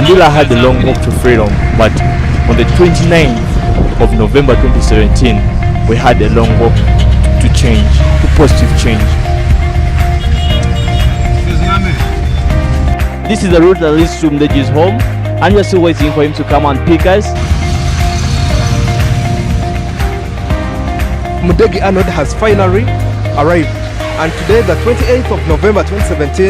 Mandela had a long walk to freedom, but on the 29th of November 2017, we had a long walk to change, to positive change. This is the route that leads to Mdegi's home, and we're still waiting for him to come and pick us. Mdegi Arnold has finally arrived, and today, the 28th of November 2017,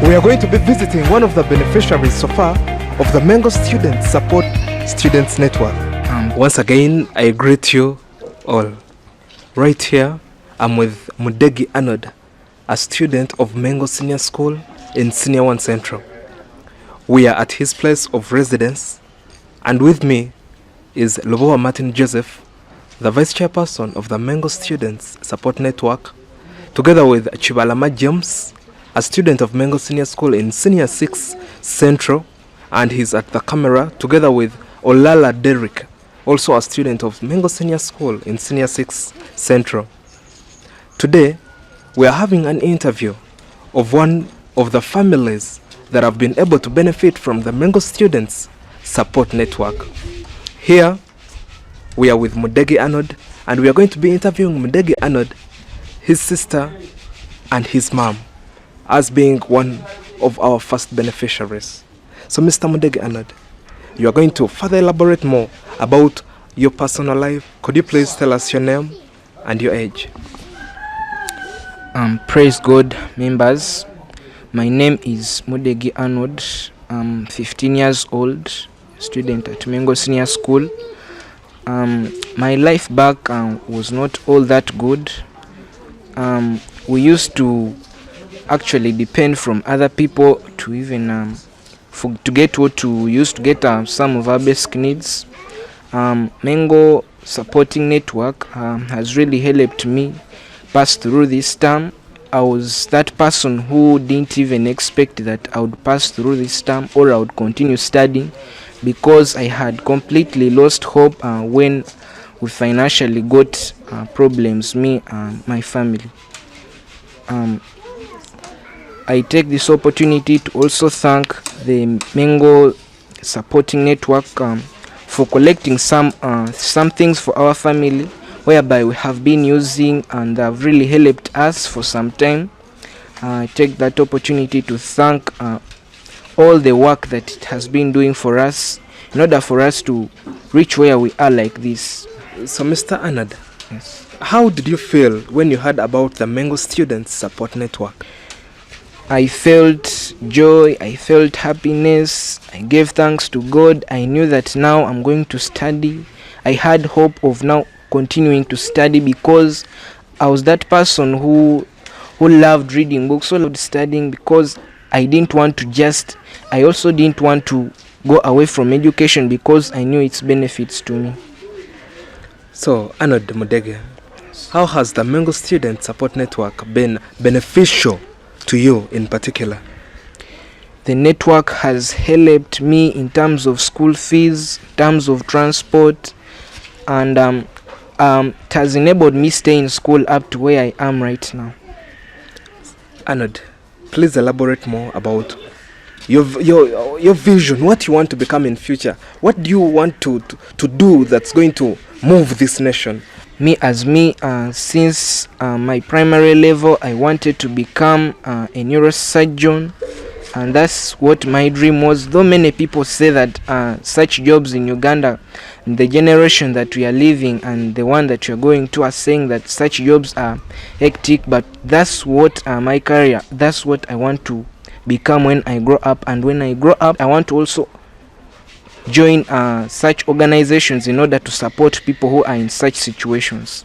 we are going to be visiting one of the beneficiaries so far of the Mengo Student Support Students Network. Once again, I greet you all. Right here, I'm with Mdegi Arnold, a student of Mengo Senior School in Senior 1 Central. We are at his place of residence, and with me is Lobowa Martin Joseph, the Vice Chairperson of the Mengo Students Support Network, together with Chibalama James, a student of Mengo Senior School in Senior 6 Central, and he's at the camera, together with Olala Derrick, also a student of Mengo Senior School in Senior 6 Central. Today, we are having an interview of one of the families that have been able to benefit from the Mengo Students Support Network. Here, we are with Mdegi Arnold, and we are going to be interviewing Mdegi Arnold, his sister, and his mom, as being one of our first beneficiaries. So, Mr. Mdegi Arnold, you are going to further elaborate more about your personal life. Could you please tell us your name and your age? Praise God, members. My name is Mdegi Arnold. I'm 15 years old, student at Mengo Senior School. My life back was not all that good. We used to actually depend from other people to even to get what we used to get some of our basic needs. Mengo Supporting Network has really helped me pass through this time. I was that person who didn't even expect that I would pass through this time or I would continue studying, because I had completely lost hope when we financially got problems, me and my family. I take this opportunity to also thank the Mengo Supporting Network for collecting some things for our family, whereby we have been using and have really helped us for some time. I take that opportunity to thank all the work that it has been doing for us in order for us to reach where we are like this. So, Mr. Arnold, Yes. how did you feel when you heard about the Mengo Students Support Network? I felt joy, I felt happiness, I gave thanks to God. I knew that now I'm going to study. I had hope of now continuing to study, because I was that person who loved reading books, who loved studying, because I also didn't want to go away from education, because I knew its benefits to me. So, Arnold Mdegi, how has the Mengo Student Support Network been beneficial to you in particular? The network has helped me in terms of school fees, in terms of transport, and it has enabled me stay in school up to where I am right now. Arnold, please elaborate more about your vision, what you want to become in future. What do you want to do that's going to move this nation? Since my primary level, I wanted to become a neurosurgeon, and that's what my dream was. Though many people say that such jobs in Uganda, the generation that we are living and the one that we are going to, are saying that such jobs are hectic, but that's what my career, that's what I want to become when I grow up. And when I grow up, I want to also join such organizations in order to support people who are in such situations.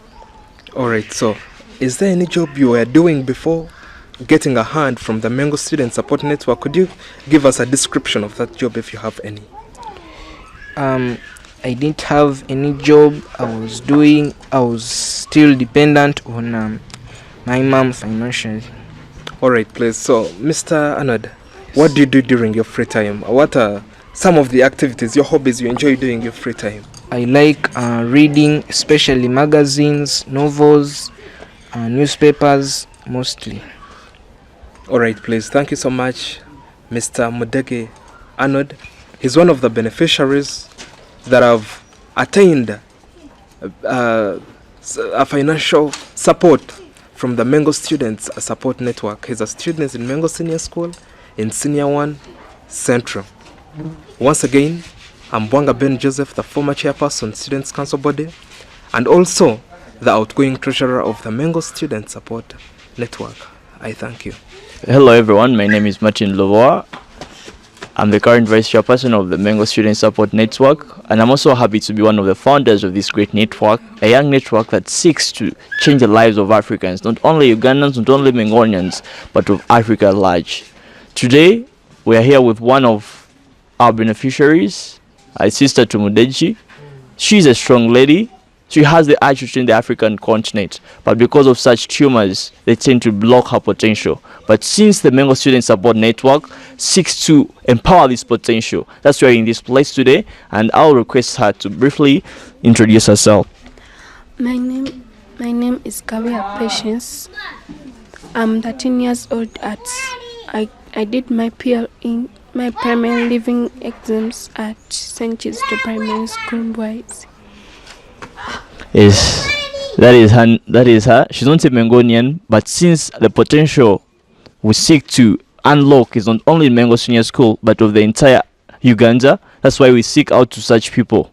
Alright, so is there any job you were doing before getting a hand from the Mengo Student Support Network? Could you give us a description of that job if you have any? I didn't have any job I was still dependent on my mom financially. Alright, please. So, Mr. Arnold, what do you do during your free time? What are some of the activities, your hobbies you enjoy doing in your free time? I like reading, especially magazines, novels, newspapers, mostly. Alright, please. Thank you so much, Mr. Mdegi Arnold, He's one of the beneficiaries that have attained a financial support from the Mengo Students Support Network. He's a student in Mengo Senior School in Senior 1 Central. Once again, I'm Bwanga Ben Joseph, the former chairperson, Students Council Body, and also the outgoing treasurer of the Mengo Student Support Network. I thank you. Hello everyone, my name is Martin Lovoa. I'm the current vice chairperson of the Mengo Student Support Network, and I'm also happy to be one of the founders of this great network, a young network that seeks to change the lives of Africans, not only Ugandans, not only Mengonians, but of Africa at large. Today, we are here with one of our beneficiaries, our sister Tumudeji. She's a strong lady. She has the eye to change the African continent, but because of such tumors, they tend to block her potential. But since the Mengo Student Support Network seeks to empower this potential, that's why we're in this place today, and I'll request her to briefly introduce herself. My name is Kavya Patience. I'm 13 years old. I did my primary living exams at St. Chester Primary School, Boys. Yes, that is her. She's not a Mengonian, but since the potential we seek to unlock is not only in Mengo Senior School, but of the entire Uganda, that's why we seek out to such people.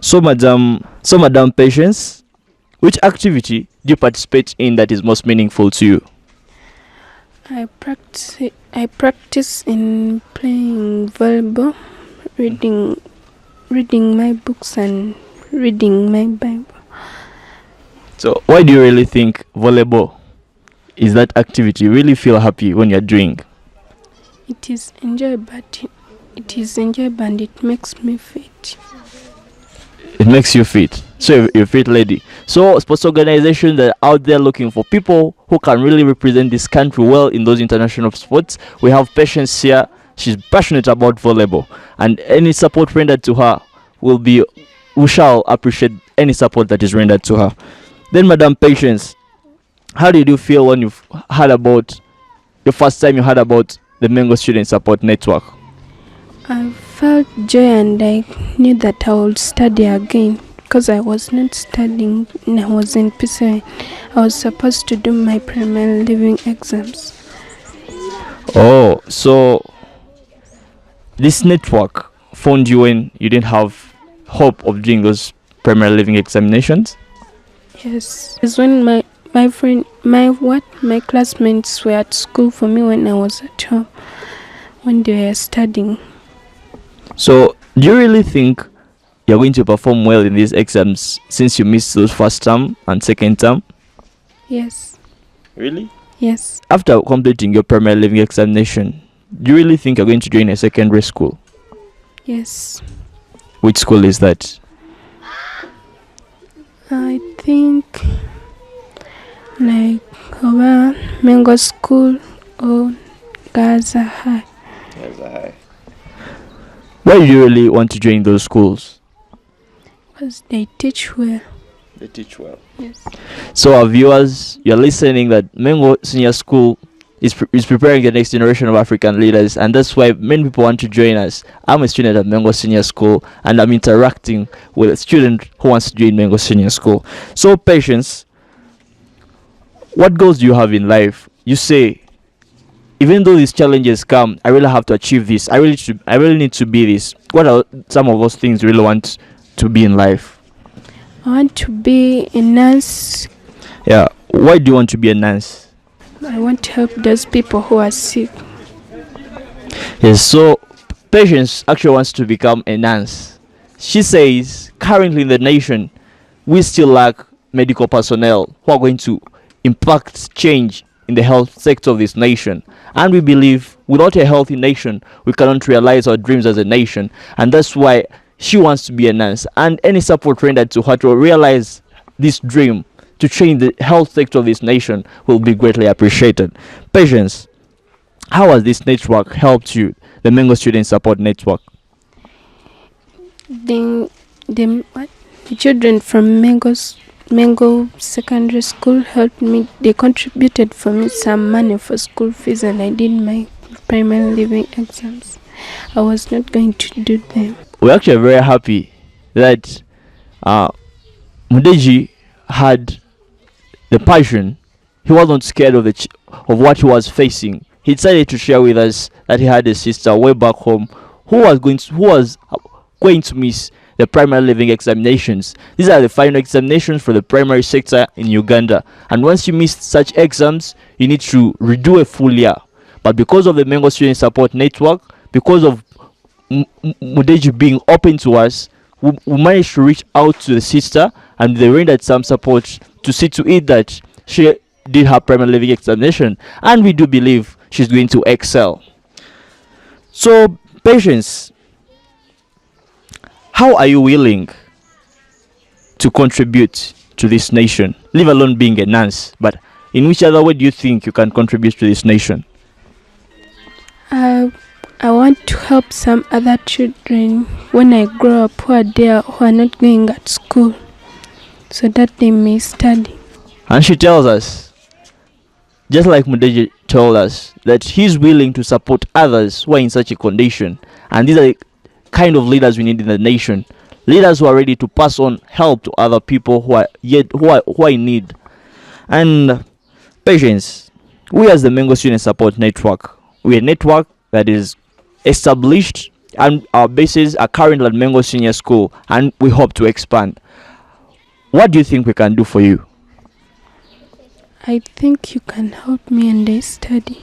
So, Madam Patience, which activity do you participate in that is most meaningful to you? I practice in playing volleyball, reading my books, and reading my Bible. So why do you really think volleyball is that activity you really feel happy when you're doing? It is enjoyable, and it makes me fit. It makes you fit. So you're a fit lady. So sports organizations that are out there looking for people who can really represent this country well in those international sports. We have Patience here. She's passionate about volleyball, and any support rendered to her we shall appreciate any support that is rendered to her. Then, Madam Patience, how did you feel when you've heard about the first time you heard about the Mengo Student Support Network? I felt joy, and I knew that I would study again because I was not studying and I was in PCI. I was supposed to do my primary living exams. Oh, so this network found you when you didn't have hope of doing those primary living examinations? Yes, it's when my classmates were at school for me when I was at home, when they were studying. So, do you really think you're going to perform well in these exams since you missed those first term and second term? Yes. Really? Yes. After completing your primary living examination, do you really think you're going to join a secondary school? Yes. Which school is that? I think like Mengo School or Gaza High. Why do you really want to join those schools? Because they teach well. They teach well. Yes. So our viewers, you're listening that Mengo Senior School is preparing the next generation of African leaders, and that's why many people want to join us. I'm a student at Mengo Senior School, and I'm interacting with a student who wants to join Mengo Senior School. So, Patience, what goals do you have in life? You say, even though these challenges come, I really have to achieve this. I really need to be this. What are some of those things you really want to be in life? I want to be a nurse. Yeah. Why do you want to be a nurse? I want to help those people who are sick. Yes, so Patience actually wants to become a nurse. She says currently in the nation, we still lack medical personnel who are going to impact change in the health sector of this nation. And we believe without a healthy nation, we cannot realize our dreams as a nation. And that's why she wants to be a nurse. And any support rendered to her to realize this dream, to change the health sector of this nation, will be greatly appreciated. Patience, how has this network helped you, the Mengo Student Support Network? The children from Mengo Secondary School helped me. They contributed for me some money for school fees, and I did my primary living exams. I was not going to do them. We're actually very happy that Mudeji had the passion. He wasn't scared of of what he was facing. He decided to share with us that he had a sister way back home who was going to miss the primary living examinations. These are the final examinations for the primary sector in Uganda, and once you miss such exams, you need to redo a full year. But because of the Mengo Student Support Network, because of Mudeji being open to us, we managed to reach out to the sister, and they rendered some support to see to it that she did her primary living examination, and we do believe she's going to excel. So, Patience, how are you willing to contribute to this nation, leave alone being a nurse, but in which other way do you think you can contribute to this nation? I want to help some other children when I grow up who are not going at school, so that they may study. And she tells us, just like Mudeji told us, that he's willing to support others who are in such a condition. And these are the kind of leaders we need in the nation. Leaders who are ready to pass on help to other people who are in need. And Patience, we as the Mengo Student Support Network, we're a network that is established, and our bases are currently at Mengo Senior School, and we hope to expand. What do you think we can do for you? I think you can help me and I study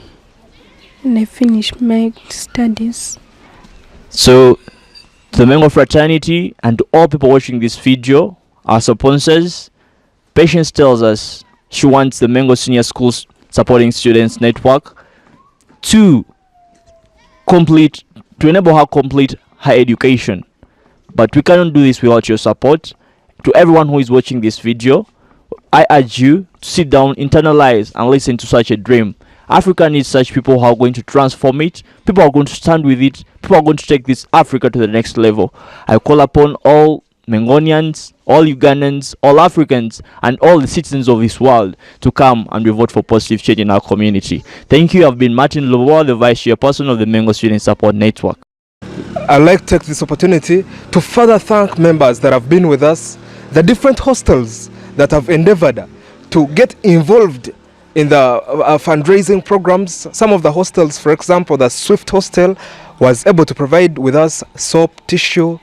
and I finish my studies. So, to the Mengo fraternity and to all people watching this video, our sponsors, Patience tells us she wants the Mengo Senior Schools Supporting Students Network to enable her complete her education. But we cannot do this without your support. To everyone who is watching this video, I urge you to sit down, internalize, and listen to such a dream. Africa needs such people who are going to transform it. People are going to stand with it. People are going to take this Africa to the next level. I call upon all Mengonians, all Ugandans, all Africans, and all the citizens of this world to come and vote for positive change in our community. Thank you. I've been Martin Loboa, the Vice Chairperson of the Mengo Student Support Network. I'd like to take this opportunity to further thank members that have been with us, the different hostels that have endeavored to get involved in the fundraising programs. Some of the hostels, for example, the Swift Hostel was able to provide with us soap, tissue,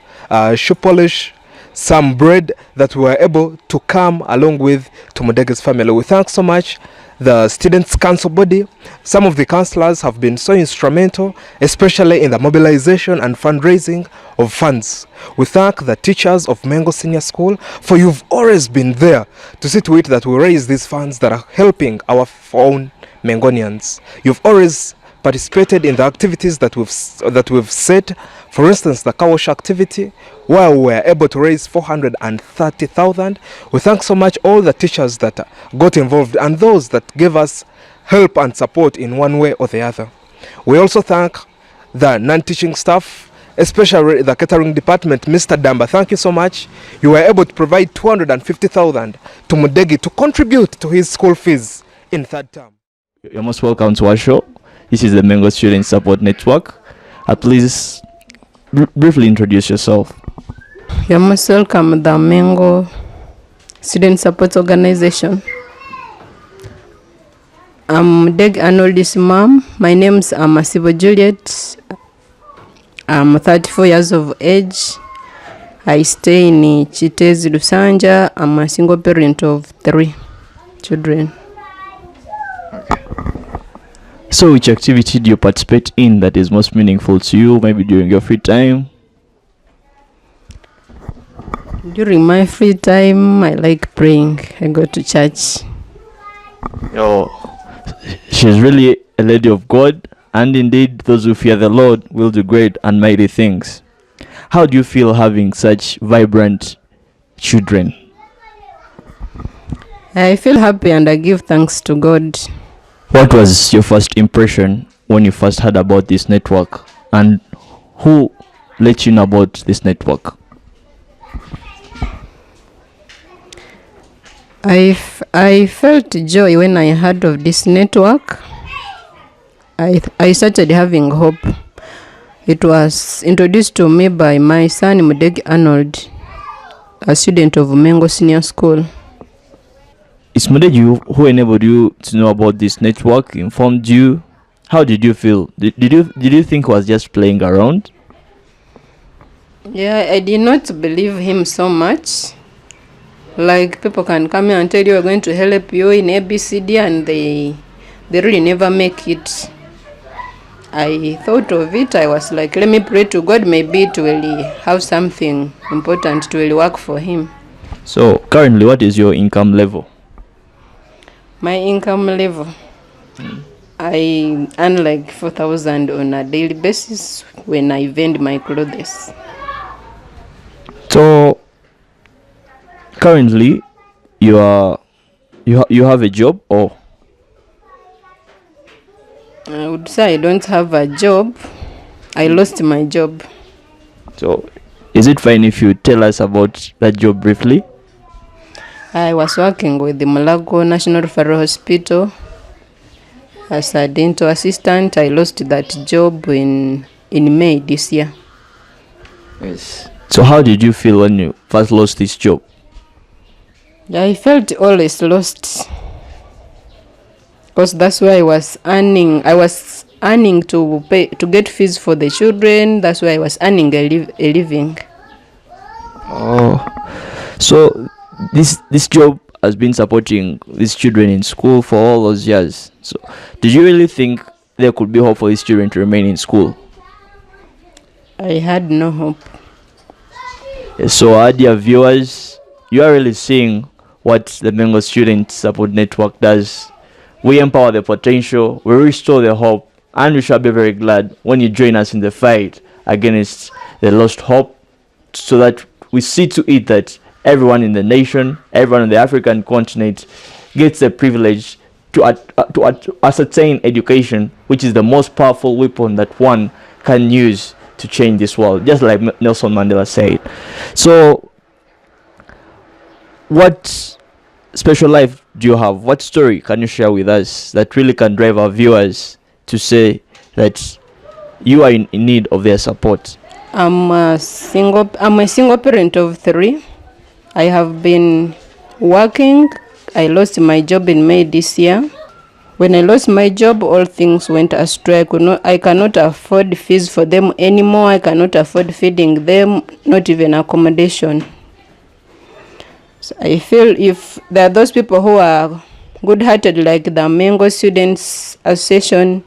shoe polish, some bread that we were able to come along with to Mudege's family. We thank so much the Students' Council body. Some of the councillors have been so instrumental, especially in the mobilization and fundraising of funds. We thank the teachers of Mengo Senior School, for you've always been there to see to it that we raise these funds that are helping our own Mengonians. You've always participated in the activities that we've set. For instance, the car wash activity, where we were able to raise 430,000. We thank so much all the teachers that got involved and those that gave us help and support in one way or the other. We also thank the non-teaching staff, especially the catering department. Mr. Damba, thank you so much. You were able to provide 250,000 to Mudegi to contribute to his school fees in third term. You're most welcome to our show. This is the Mengo Student Support Network. Please briefly introduce yourself. You're most welcome, the Mengo Student Support Organization. I'm Deg Arnold's mom. My name's Masibo Juliet. I'm 34 years of age. I stay in Chitezi, Lusanja. I'm a single parent of 3 children. So which activity do you participate in that is most meaningful to you, maybe during your free time? During my free time, I like praying. I go to church. Oh, she's really a lady of God, and indeed those who fear the Lord will do great and mighty things. How do you feel having such vibrant children? I feel happy and I give thanks to God. What was your first impression when you first heard about this network, and who let you know about this network? I felt joy when I heard of this network. I started having hope It was introduced to me by my son Mudegi Arnold, a student of Mengo Senior School. It's Mudeju who enabled you to know about this network, informed you. How did you feel? Did you think he was just playing around? Yeah, I did not believe him so much. Like, people can come here and tell you we're going to help you in ABCD and they really never make it. I thought of it. I was like, let me pray to God, maybe it will have something important to really work for him. So currently, what is your income level? My income level, I earn like 4,000 on a daily basis when I vend my clothes. So currently, you have a job, or I would say I don't have a job. I lost my job. so is it fine if you tell us about that job briefly? I was working with the Mulago National Referral Hospital as a dental assistant. I lost that job in May this year. Yes. So how did you feel when you first lost this job? I felt always lost because that's where I was earning. I was earning to get fees for the children. That's why I was earning a living. Oh, so this job has been supporting these children in school for all those years. So did you really think there could be hope for these children to remain in school? I had no hope. Yes, so our dear viewers, you are really seeing what the Mengo Student Support Network does. We empower the potential, we restore the hope, and we shall be very glad when you join us in the fight against the lost hope, so that we see to it that everyone in the nation, everyone on the African continent gets the privilege to ascertain education, which is the most powerful weapon that one can use to change this world, just like Nelson Mandela said. So what special life do you have? What story can you share with us that really can drive our viewers to say that you are in need of their support? I'm a single parent of 3. I have been working. I lost my job in May this year. When I lost my job, all things went astray. I cannot afford fees for them anymore. I cannot afford feeding them, not even accommodation. So I feel if there are those people who are good-hearted, like the Mengo Students Association,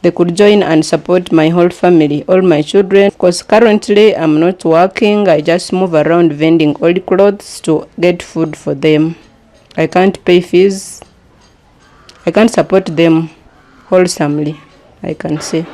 they could join and support my whole family, all my children. Because currently I'm not working. I just move around vending old clothes to get food for them. I can't pay fees. I can't support them wholesomely, I can say.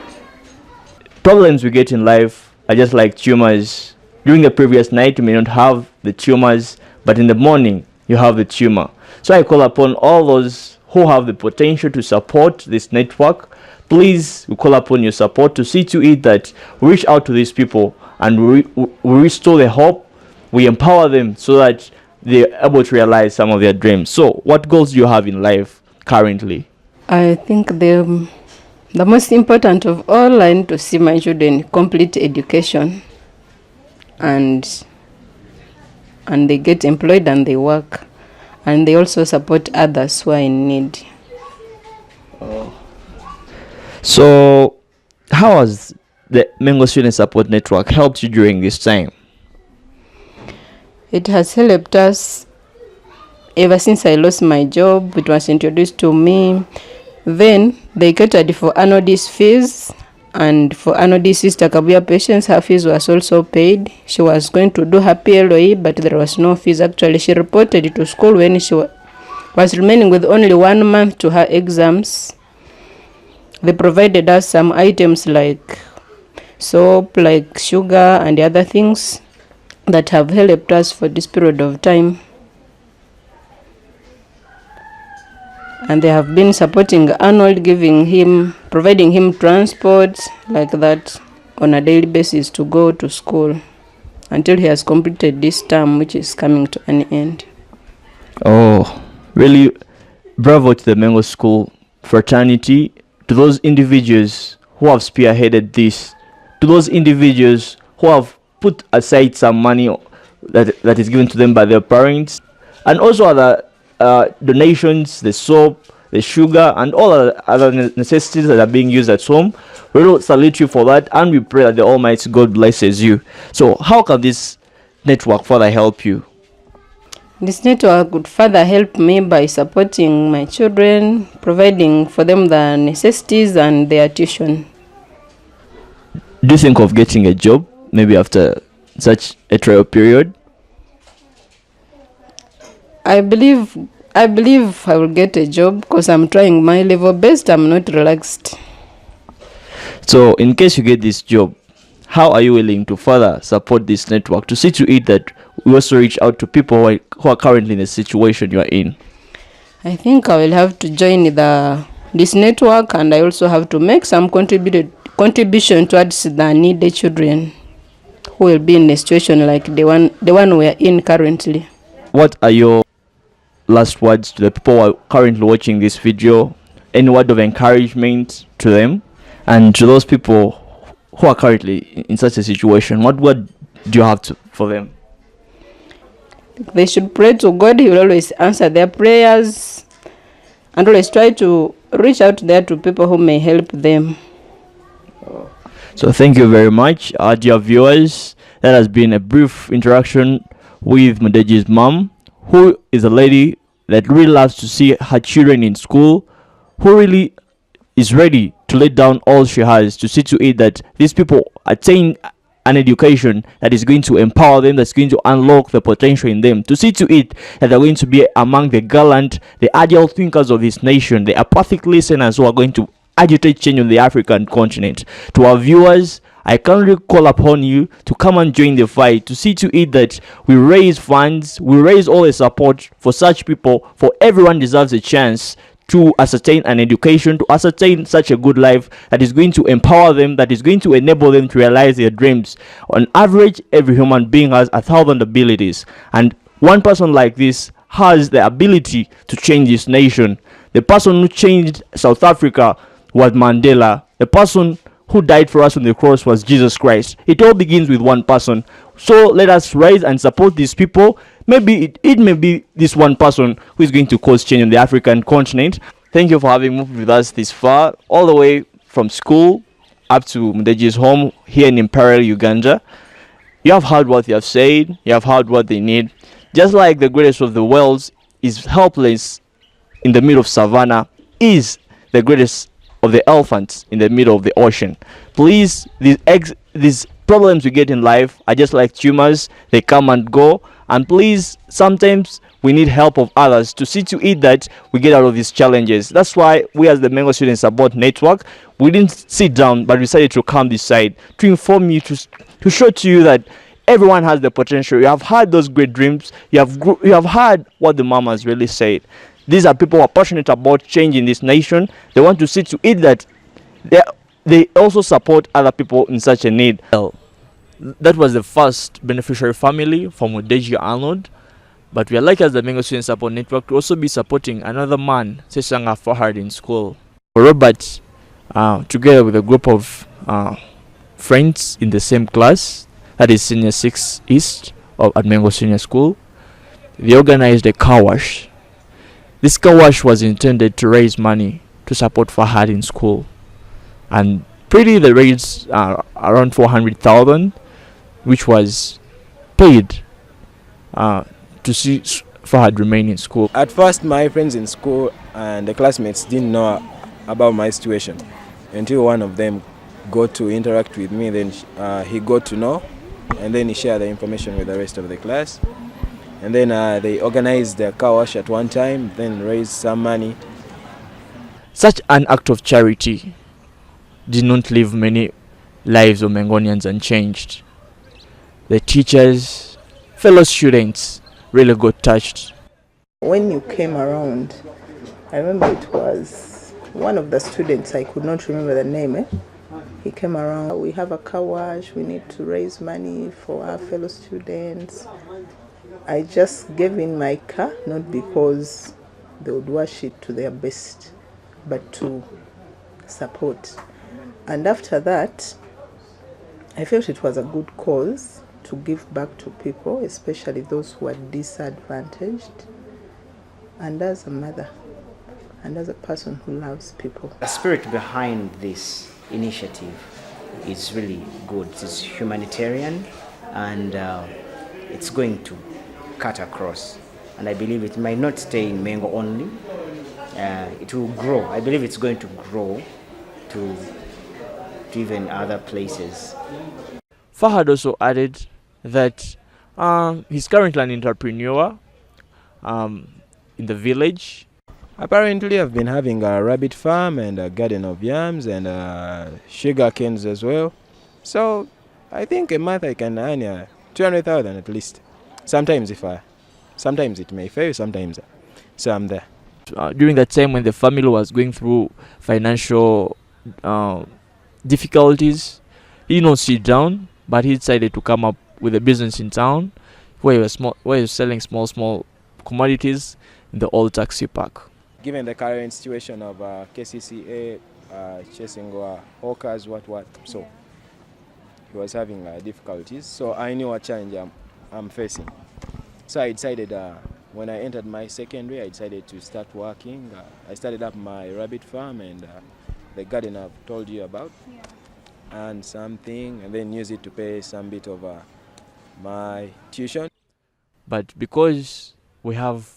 Problems we get in life are just like tumors. During the previous night, you may not have the tumors, but in the morning, you have the tumor. So I call upon all those who have the potential to support this network. Please, we call upon your support to see to it that we reach out to these people and we restore their hope. We empower them so that they're able to realize some of their dreams. So what goals do you have in life currently? I think the most important of all, I need to see my children complete education and they get employed and they work, and they also support others who are in need. So how has the Mengo Student Support Network helped you during this time? It has helped us ever since I lost my job. It was introduced to me. Then they catered for Anodi's fees, and for Anodi's sister Kabuya Patience, her fees was also paid. She was going to do her PLOE, but there was no fees. Actually, she reported to school when she was remaining with only 1 month to her exams. They provided us some items like soap, like sugar and other things that have helped us for this period of time. And they have been supporting Arnold, providing him transport like that on a daily basis to go to school until he has completed this term, which is coming to an end. Oh, really bravo to the Mengo School fraternity, to those individuals who have spearheaded this, to those individuals who have put aside some money that is given to them by their parents, and also other donations, the soap, the sugar, and all other necessities that are being used at home. We will salute you for that, and we pray that the Almighty God blesses you. So how can this network further help you? This network would further help me by supporting my children, providing for them the necessities and their tuition. Do you think of getting a job maybe after such a trial period? I believe I will get a job because I'm trying my level best. I'm not relaxed. So in case you get this job, how are you willing to further support this network to see to it that we also reach out to people who are currently in the situation you are in? I think I will have to join this network, and I also have to make some contribution towards the needy children who will be in a situation like the one we are in currently. What are your last words to the people who are currently watching this video? Any word of encouragement to them and to those people who are currently in such a situation? What word do you have for them? They should pray to God. He will always answer their prayers, and always try to reach out there to people who may help them. So thank you very much, dear viewers. That has been a brief interaction with Mudegi's mom, who is a lady that really loves to see her children in school, who really is ready to lay down all she has to see to it that these people attain an education that is going to empower them, that's going to unlock the potential in them, to see to it that they're going to be among the gallant, the agile thinkers of this nation, the apathic listeners who are going to agitate change on the African continent. To our viewers, I kindly call upon you to come and join the fight, to see to it that we raise funds, we raise all the support for such people, for everyone deserves a chance to ascertain an education, to ascertain such a good life that is going to empower them, that is going to enable them to realize their dreams. On average, every human being has 1,000 abilities, and one person like this has the ability to change this nation. The person who changed South Africa was Mandela. The person who died for us on the cross was Jesus Christ. It all begins with one person. So let us rise and support these people. Maybe it may be this one person who is going to cause change on the African continent. Thank you for having moved with us this far, all the way from school up to Mudegi's home here in Imperial, Uganda. You have heard what they have said. You have heard what they need. Just like the greatest of the worlds is helpless in the middle of savannah, is the greatest of the elephants in the middle of the ocean. Please, these problems we get in life are just like tumors. They come and go, and please, sometimes we need help of others to see to it that we get out of these challenges. That's why we, as the Mango Student Support Network, we didn't sit down but decided to come this side to inform you, to show to you that everyone has the potential. You have had those great dreams. You have heard what the mama has really said. These are people who are passionate about change in this nation. They want to see to it that they also support other people in such a need. That was the first beneficiary family from Mudegi Arnold. But we are lucky as the Mango Student Support Network to also be supporting another man, Sesanga Fahad, in school. Robert, together with a group of friends in the same class, that is Senior 6 East at Mango Senior School, they organized a car wash. This car wash was intended to raise money to support Fahad in school, and they raised around 400,000, which was paid to see Fahad remain in school. At first, my friends in school and the classmates didn't know about my situation until one of them got to interact with me. Then he got to know, and then he shared the information with the rest of the class. And then they organized the car wash at one time, then raised some money. Such an act of charity did not leave many lives of Mangonians unchanged. The teachers, fellow students really got touched. When you came around, I remember it was one of the students, I could not remember the name. He came around, we have a car wash, we need to raise money for our fellow students. I just gave in my car, not because they would wash it to their best, but to support. And after that, I felt it was a good cause to give back to people, especially those who are disadvantaged. And as a mother, and as a person who loves people. The spirit behind this initiative is really good. It's humanitarian, and it's going to cut across. And I believe it might not stay in Mengo only. It will grow. I believe it's going to grow to even other places. Fahad also added that he's currently an entrepreneur in the village. Apparently, I've been having a rabbit farm and a garden of yams and sugar canes as well. So I think a month I can earn 200,000 at least. Sometimes it may fail, sometimes. So I'm there. During that time when the family was going through financial difficulties, he did not sit down, but he decided to come up with a business in town where he was selling small commodities in the old taxi park. Given the current situation of KCCA chasing hawkers, so he was having difficulties. So I knew what challenge I'm facing. So I decided, when I entered my secondary, I decided to start working. I started up my rabbit farm and the garden I've told you about, and something, and then use it to pay some bit of my tuition. But because we have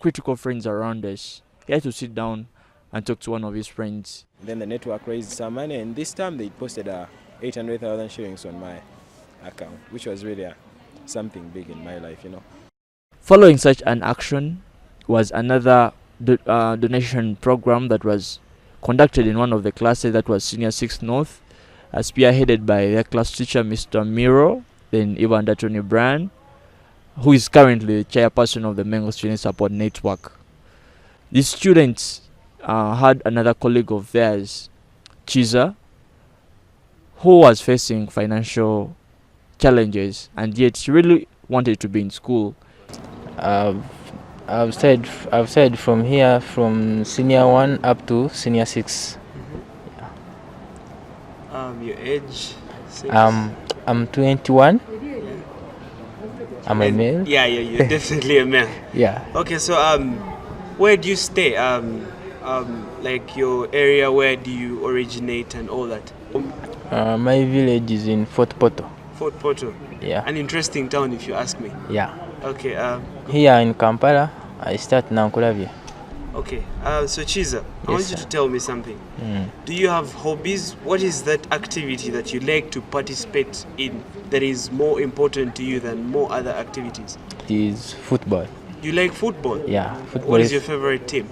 critical friends around us, he had to sit down and talk to one of his friends. Then the network raised some money, and this time they posted 800,000 shillings on my account, which was really something big in my life, Following such an action was another donation program that was conducted in one of the classes, that was Senior 6 North, spearheaded by their class teacher, Mr. Miro, then Ivan Datoni Brand, who is currently the chairperson of the Mengo Student Support Network. These students had another colleague of theirs, Chiza, who was facing financial challenges, and yet she really wanted to be in school. I've said from here, from senior 1 up to senior 6. Your age? I'm 21. I'm a male. Yeah, you're definitely a male. Yeah. Okay, so where do you stay? Like your area, where do you originate and all that? My village is in Fort Portal. Fort Portal. Yeah. An interesting town, if you ask me. Yeah. Okay. Here in Kampala, I start Nankulavia. Okay. So Chiza, I want you to tell me something. Do you have hobbies? What is that activity that you like to participate in that is more important to you than more other activities? It is football. You like football? Yeah. Football. What is your favorite team?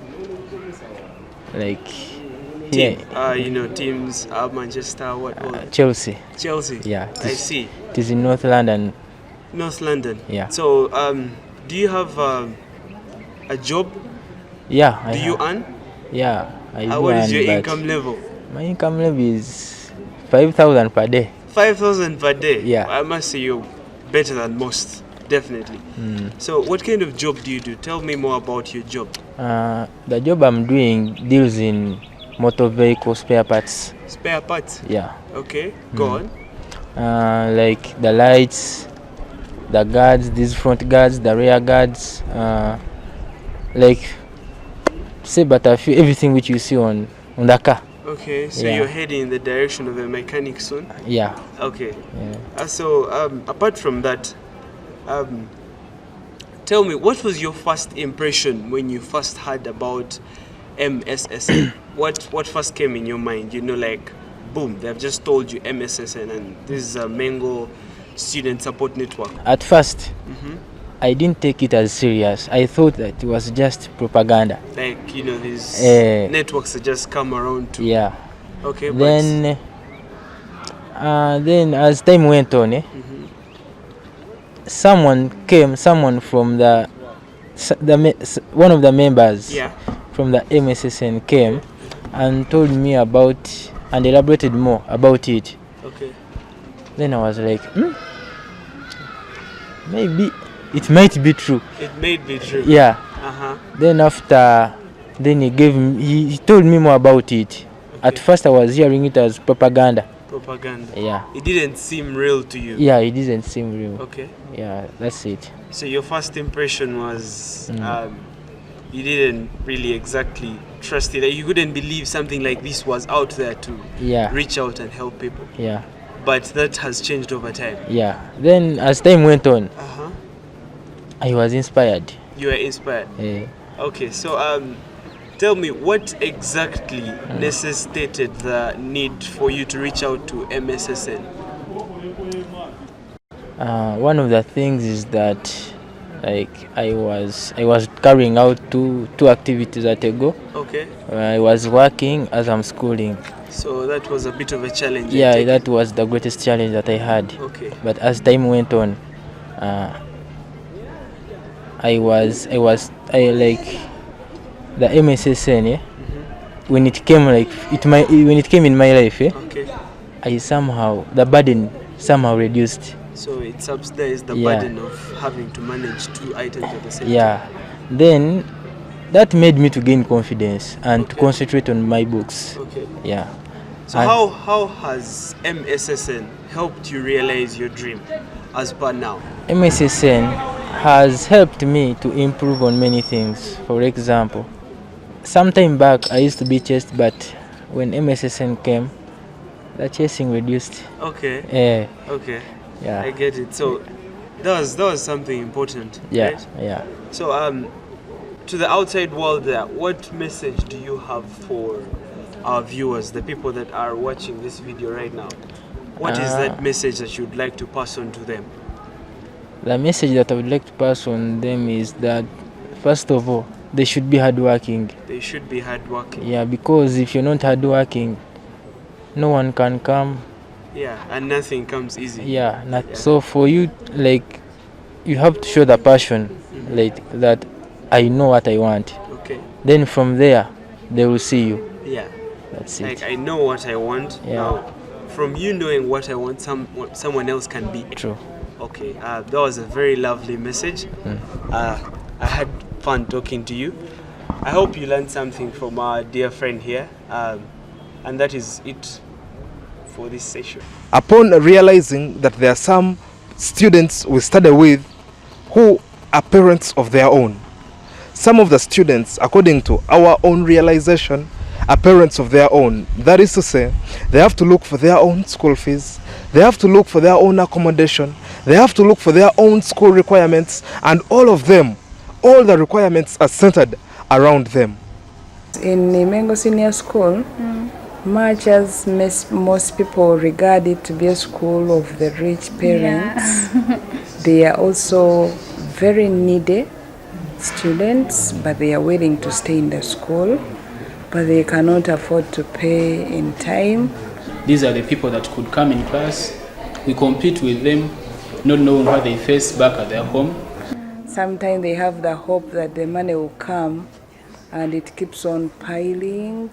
Like team? Teams are Manchester, what? Chelsea. Chelsea? Yeah. I see. It is in North London. North London? Yeah. So, do you have a job? Yeah. Do you earn? Yeah. I do. What is your income level? My income level is 5,000 per day. 5,000 per day? Yeah. I must say you're better than most, definitely. So, what kind of job do you do? Tell me more about your job. The job I'm doing deals in motor vehicle spare parts. Spare parts? Yeah. Okay, go on. Like the lights, the guards, these front guards, the rear guards, everything which you see on the car. Okay, so you're heading in the direction of a mechanic soon? Yeah. Okay. Yeah. So apart from that, tell me, what was your first impression when you first heard about msssn? What first came in your mind? Boom, they've just told you msssn and this is a Mengo Student Support Network. At first, I didn't take it as serious. I thought that it was just propaganda. These networks that just come around to... Yeah. Okay, then as time went on, someone from one of the members from the msssn came and told me about and elaborated more about it. Okay. Then I was like, maybe it might be true. It might be true. Yeah. Uh-huh. Then he told me more about it. Okay. At first I was hearing it as propaganda. Propaganda. Yeah. It didn't seem real to you. Yeah, it didn't seem real. Okay. Yeah, that's it. So your first impression was you didn't really exactly trust it. You couldn't believe something like this was out there to reach out and help people. Yeah. But that has changed over time. Yeah. Then as time went on, I was inspired. You were inspired. Yeah. Okay, so tell me, what exactly necessitated the need for you to reach out to msssn? One of the things is that, like, I was carrying out two activities at a go. Okay. I was working as I'm schooling. So that was a bit of a challenge. Yeah, that was the greatest challenge that I had. Okay. But as time went on, I like the msssn. When it came when it came in my life, okay, the burden somehow reduced. So it subsidized the burden of having to manage two items at the same time. Yeah. Then that made me to gain confidence and to concentrate on my books. Okay. Yeah. So how has msssn helped you realize your dream as per now? msssn has helped me to improve on many things. For example, sometime back I used to be chased, but when msssn came, the chasing reduced. Okay. Yeah. Okay. Yeah. I get it. So that was something important. Yeah. Right? Yeah. So to the outside world there, what message do you have for our viewers, the people that are watching this video right now? What is that message that you'd like to pass on to them? The message that I would like to pass on them is that, first of all, they should be hardworking. They should be hardworking. Yeah, because if you're not hardworking, no one can come. Yeah, and nothing comes easy. Yeah, so for you, like, you have to show the passion, like that. I know what I want. Okay. Then from there, they will see you. Yeah. That's like, it. I know what I want. Yeah. Now, from you knowing what I want, someone else can be. True. Okay. That was a very lovely message. I had fun talking to you. I hope you learned something from our dear friend here. And that is it for this session. Upon realizing that there are some students we study with who are parents of their own, some of the students, according to our own realization, are parents of their own. That is to say, they have to look for their own school fees, they have to look for their own accommodation, they have to look for their own school requirements, and all of them, all the requirements are centered around them. In Mengo Senior School, much as most people regard it to be a school of the rich parents, they are also very needy students, but they are willing to stay in the school, but they cannot afford to pay in time. These are the people that could come in class. We compete with them, not knowing what they face back at their home. Sometimes they have the hope that the money will come, and it keeps on piling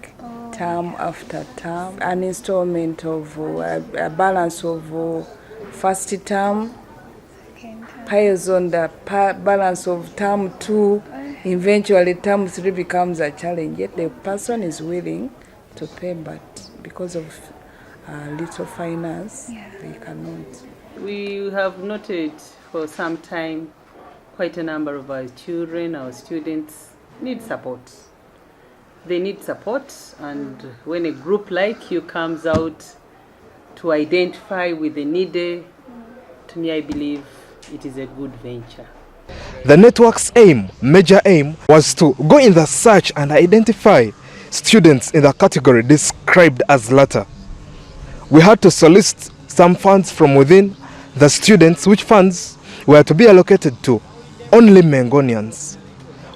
term after term. An installment of a balance of first term piles on the balance of term 2. Eventually term 3 becomes a challenge, yet the person is willing to pay, but because of little finance, they cannot. We have noted for some time quite a number of our children, our students need support. They need support, and when a group like you comes out to identify with the needy, to me I believe it is a good venture. The network's major aim, was to go in the search and identify students in the category described as latter. We had to solicit some funds from within the students, which funds were to be allocated to only Mengonians.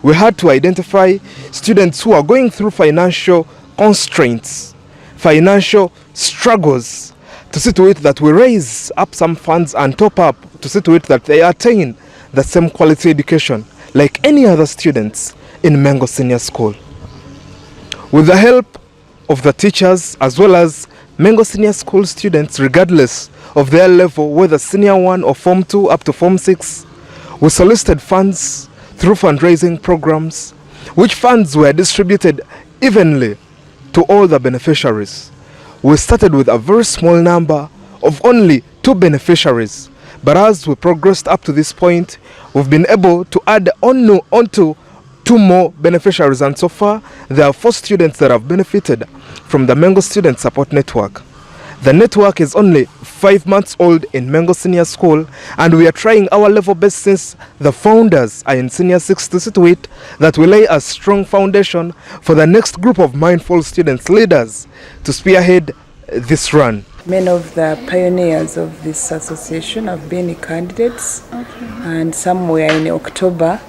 We had to identify students who are going through financial constraints, financial struggles, to see to it that we raise up some funds and top up, to see to it that they attain the same quality education like any other students in Mengo Senior School. With the help of the teachers as well as Mengo Senior School students, regardless of their level, whether Senior 1 or Form 2 up to Form 6, we solicited funds through fundraising programs, which funds were distributed evenly to all the beneficiaries. we started with a very small number of only 2 beneficiaries. But as we progressed up to this point, we've been able to add onto 2 more beneficiaries, and so far there are 4 students that have benefited from the Mengo Student Support Network. The network is only 5 months old in Mengo Senior School, and we are trying our level best since the founders are in Senior 6 to see to it that we lay a strong foundation for the next group of mindful students leaders to spearhead this run. Many of the pioneers of this association have been candidates, and somewhere in October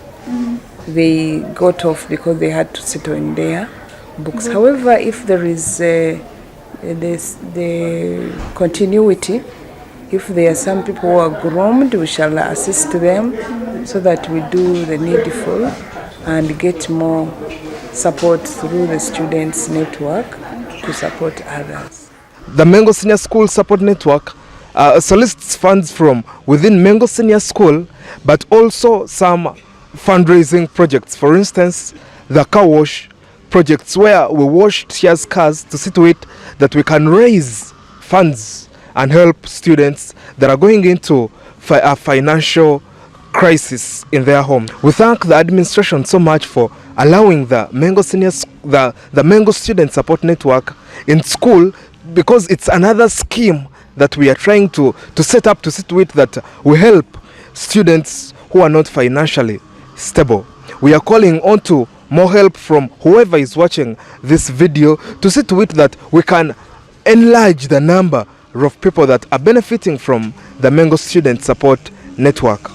they got off because they had to settle in their books. However, if there is the continuity, if there are some people who are groomed, we shall assist them so that we do the needful and get more support through the students' network to support others. The Mengo Senior School Support Network solicits funds from within Mengo Senior School, but also some fundraising projects. For instance, the car wash projects, where we wash Tia's cars to see to it that we can raise funds and help students that are going into a financial crisis in their home. We thank the administration so much for allowing the Mengo the Mengo Student Support Network in school, because it's another scheme that we are trying to set up to see to it that we help students who are not financially stable. We are calling on to more help from whoever is watching this video to see to it that we can enlarge the number of people that are benefiting from the Mengo Student Support Network.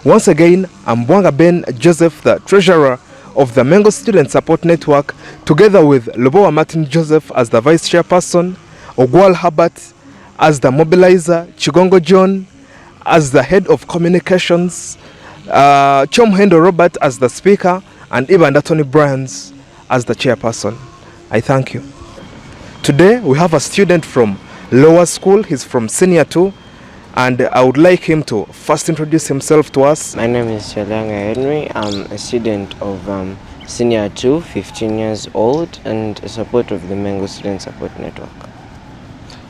Once again, I'm Bwanga Ben Joseph, the treasurer of the Mengo Student Support Network, together with Lobowa Martin Joseph as the vice chairperson, Ogwal Herbert as the mobilizer, Chigongo John as the head of communications, Chomhendo Robert as the speaker, and Ibanda Tony Brands as the chairperson. I thank you. Today we have a student from lower school. He's from Senior 2, and I would like him to first introduce himself to us. My name is Chalanga Henry. I'm a student of Senior 2, 15 years old, and a supporter of the Mengo Student Support Network.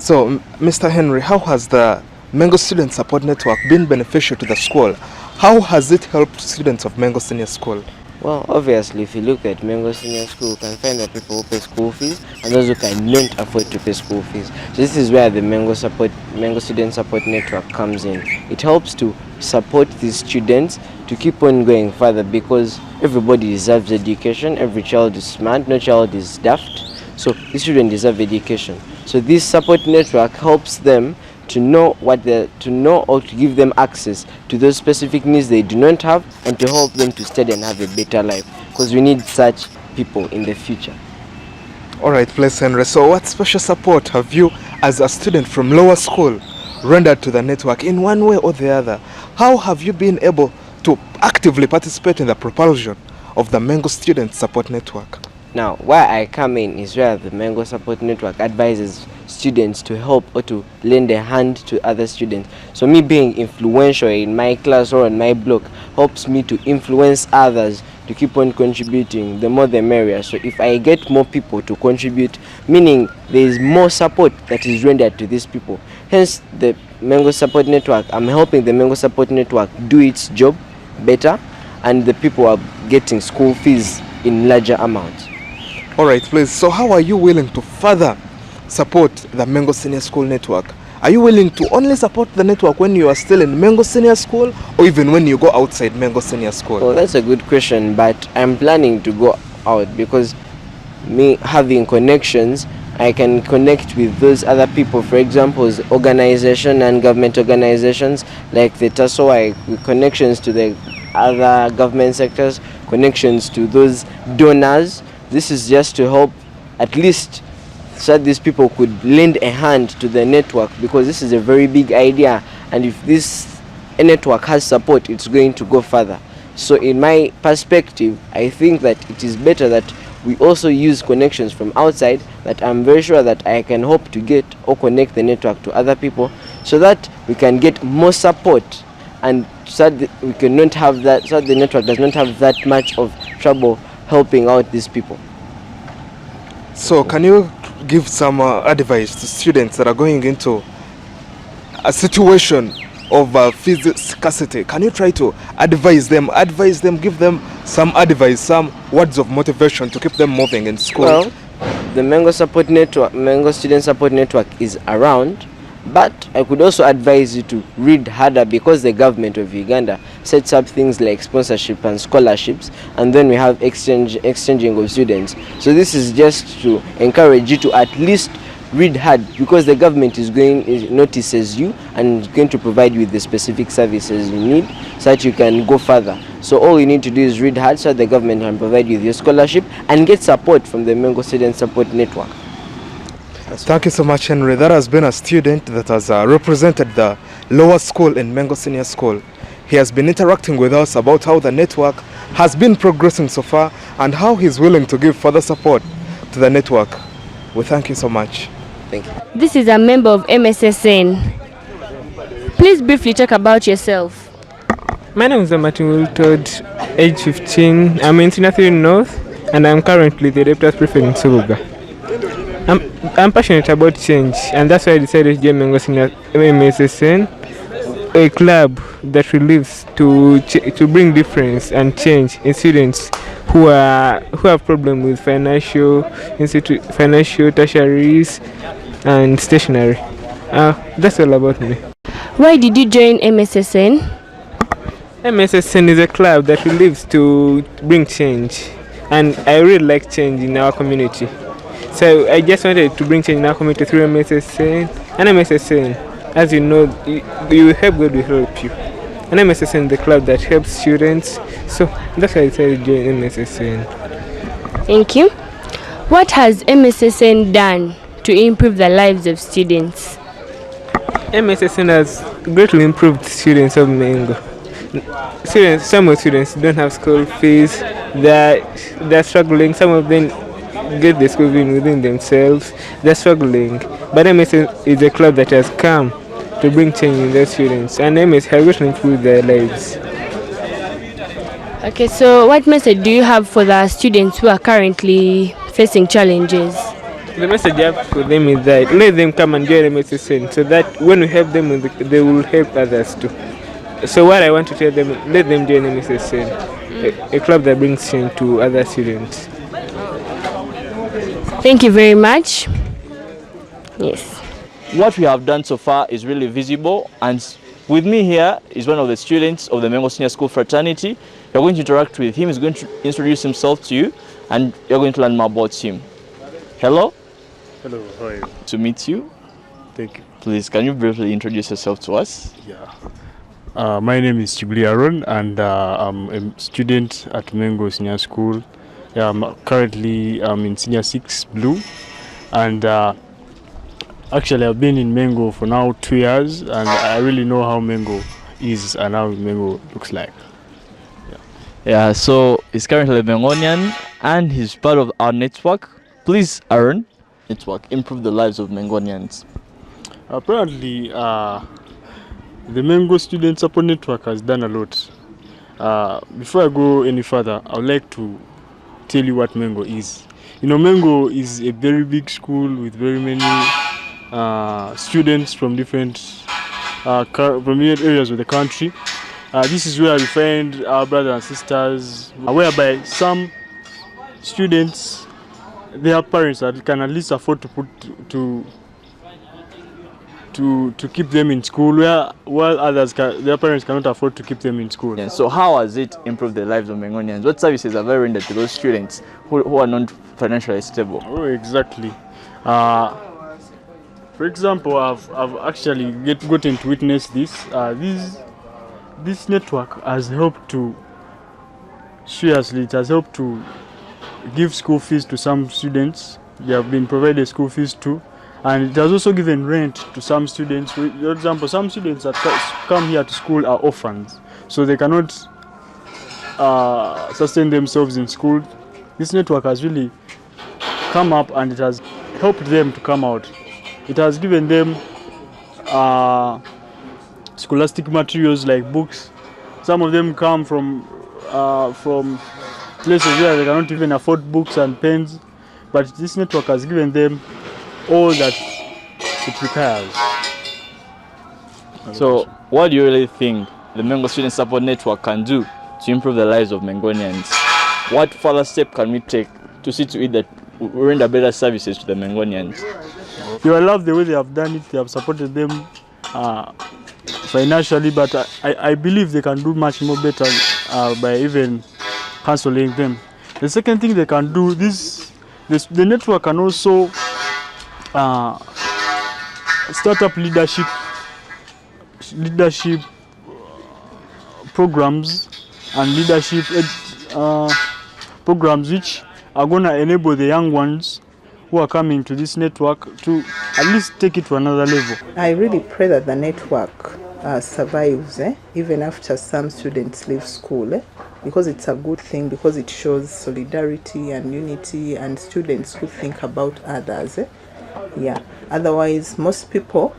So, Mr. Henry, how has the Mengo Student Support Network been beneficial to the school? How has it helped students of Mengo Senior School? Well, obviously, if you look at Mengo Senior School, you can find the people who pay school fees and those who cannot afford to pay school fees. So this is where the Mengo Student Support Network comes in. It helps to support these students to keep on going further, because everybody deserves education. Every child is smart, no child is daft. So these children deserve education. So this support network helps them to know or to give them access to those specific needs they do not have, and to help them to study and have a better life, because we need such people in the future. All right, please, Henry. So what special support have you, as a student from lower school, rendered to the network in one way or the other? How have you been able to actively participate in the propulsion of the Mengo Student Support Network? Now, where I come in is where the Mengo Support Network advises students to help or to lend a hand to other students. So me being influential in my class or in my block helps me to influence others to keep on contributing. The more the merrier. So if I get more people to contribute, meaning there is more support that is rendered to these people. Hence the Mengo Support Network, I'm helping the Mengo Support Network do its job better, and the people are getting school fees in larger amounts. All right, please. So how are you willing to further support the Mengo Senior School Network? Are you willing to only support the network when you are still in Mengo Senior School, or even when you go outside Mengo Senior School? Well, that's a good question, but I'm planning to go out, because me having connections, I can connect with those other people. For example, organization and government organizations like the TASOI, with connections to the other government sectors, connections to those donors. This is just to help at least so that these people could lend a hand to the network, because this is a very big idea, and if this network has support, it's going to go further. So in my perspective, I think that it is better that we also use connections from outside, that I'm very sure that I can hope to get or connect the network to other people, so that we can get more support, and so that we cannot have that, so that the network does not have that much of trouble helping out these people. So can you give some advice to students that are going into a situation of fees scarcity, can you try to advise them, give them some advice, some words of motivation to keep them moving in school? Well, the Mango Student Support Network is around, but I could also advise you to read harder, because the government of Uganda sets up things like sponsorship and scholarships, and then we have exchanging of students. So this is just to encourage you to at least read hard, because the government notices you and is going to provide you with the specific services you need so that you can go further. So all you need to do is read hard so that the government can provide you with your scholarship and get support from the Mango Student Support Network. Thank you so much, Henry. That has been a student that has represented the lower school in Mengo Senior School. He has been interacting with us about how the network has been progressing so far and how he's willing to give further support to the network. We thank you so much. Thank you. This is a member of msssn. Please briefly talk about yourself. My name is Martin Wiltord, age 15. I'm in Senior 3 North, and I'm currently the Deputy Prefect in Suruga. I'm passionate about change, and that's why I decided to join Mango Senior msssn, a club that relieves to bring difference and change in students who have problems with financial tertiaries and stationery. That's all about me. Why did you join msssn? msssn is a club that relieves to bring change, and I really like change in our community. So I just wanted to bring change in our community through msssn. And msssn, as you know, you help, God will help you. And msssn is the club that helps students. So that's why I decided to join msssn. Thank you. What has msssn done to improve the lives of students? msssn has greatly improved students of Mengo. Some students don't have school fees. They're struggling. Some of them get the school fee within themselves. They're struggling. But msssn is a club that has come to bring change in their students, and MS has greatly improved their lives. Okay, so what message do you have for the students who are currently facing challenges? The message I have for them is that let them come and join msssn, so that when we help them, they will help others too. So what I want to tell them, let them join msssn, a club that brings change to other students. Thank you very much. Yes. What we have done so far is really visible, and with me here is one of the students of the Mengo Senior School fraternity. You're going to interact with him. He's going to introduce himself to you, and you're going to learn more about him. Hello. Hello, how are you? To meet you. Thank you. Please, can you briefly introduce yourself to us? Yeah. My name is Chibli Aaron, and I'm a student at Mengo Senior School. I'm currently in Senior 6 Blue, and actually I've been in Mengo for now 2 years, and I really know how Mengo is and how Mengo looks like. Yeah, so he's currently a Mengonian and he's part of our network. Please, Aaron, network improve the lives of Mengonians. Apparently, the Mengo Student Support Network has done a lot. Before I go any further, I would like to tell you what Mengo is. You know, Mengo is a very big school with very many students from different areas of the country. This is where we find our brothers and sisters, whereby some students, their parents that can at least afford to put to keep them in school, while others their parents cannot afford to keep them in school. Yeah, so how has it improved the lives of Mengonians? What services are very rendered to those students who are not financially stable? Oh, exactly. For example, I've actually gotten to witness this. This network has helped to, seriously, it has helped to give school fees to some students. They have been provided school fees too. And it has also given rent to some students. For example, some students that come here to school are orphans, so they cannot sustain themselves in school. This network has really come up and it has helped them to come out. It has given them scholastic materials like books. Some of them come from places where they cannot even afford books and pens, but this network has given them all that it requires. So, what do you really think the Mango Student Support Network can do to improve the lives of Mangonians? What further step can we take to see to it that we render better services to the Mangonians? I love the way they have done it. They have supported them financially, but I believe they can do much more better by even counseling them. The second thing they can do, the network can also start up leadership programs and leadership programs which are going to enable the young ones who are coming to this network to at least take it to another level. I really pray that the network survives even after some students leave school, because it's a good thing, because it shows solidarity and unity and students who think about others. Yeah, otherwise most people,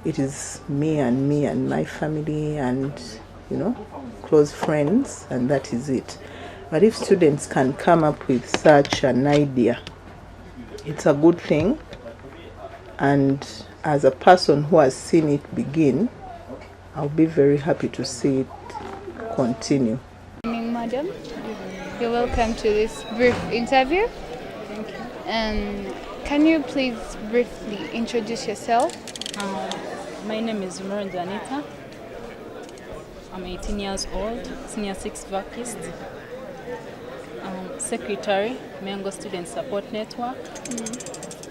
it is me and my family and close friends, and that is it. But if students can come up with such an idea, it's a good thing. And as a person who has seen it begin, I'll be very happy to see it continue. Good evening, madam. You're welcome to this brief interview. Thank you. Can you please briefly introduce yourself? My name is Miranda Anita. I'm 18 years old, senior 6 vacist, secretary, Mango Student Support Network.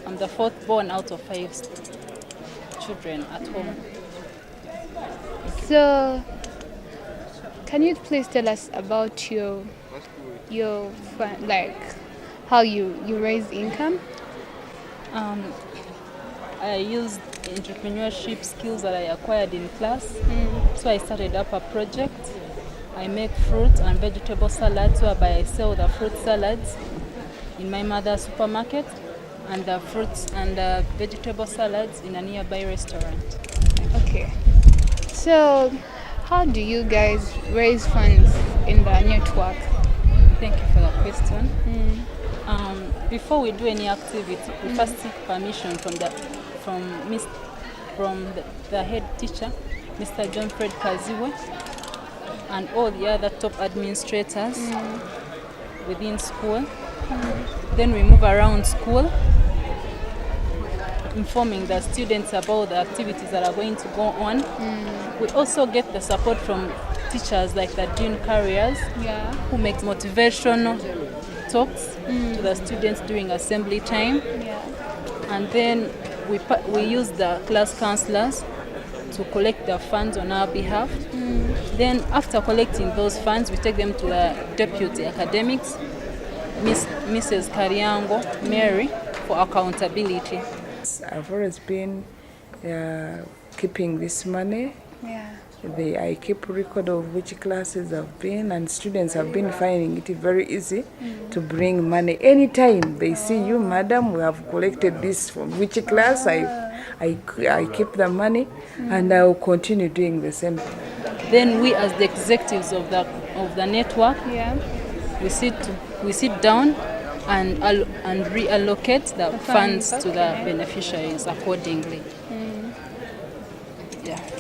I'm the fourth born out of 5 children at home. So, can you please tell us about your like how you raise income? I used entrepreneurship skills that I acquired in class. So I started up a project. I make fruit and vegetable salads, whereby I sell the fruit salads in my mother's supermarket and the fruits and the vegetable salads in a nearby restaurant. Okay. So how do you guys raise funds in the network? Thank you for the question. Before we do any activity, we first seek permission from the head teacher, Mr. John Fred Kaziwe, and all the other top administrators within school. Then we move around school, informing the students about the activities that are going to go on. We also get the support from teachers like the Dean Carriers, who make motivational talks to the students during assembly time. And then we use the class counselors to collect the funds on our behalf. Then after collecting those funds, we take them to the deputy academics, Mrs. Kariango Mary, for accountability. I've always been keeping this money. I keep record of which classes I've been, and students have been finding it very easy to bring money. Anytime they see you, madam, we have collected this from which class, I keep the money and I will continue doing the same. Then we, as the executives of the network, we sit down and reallocate the funds to the beneficiaries accordingly.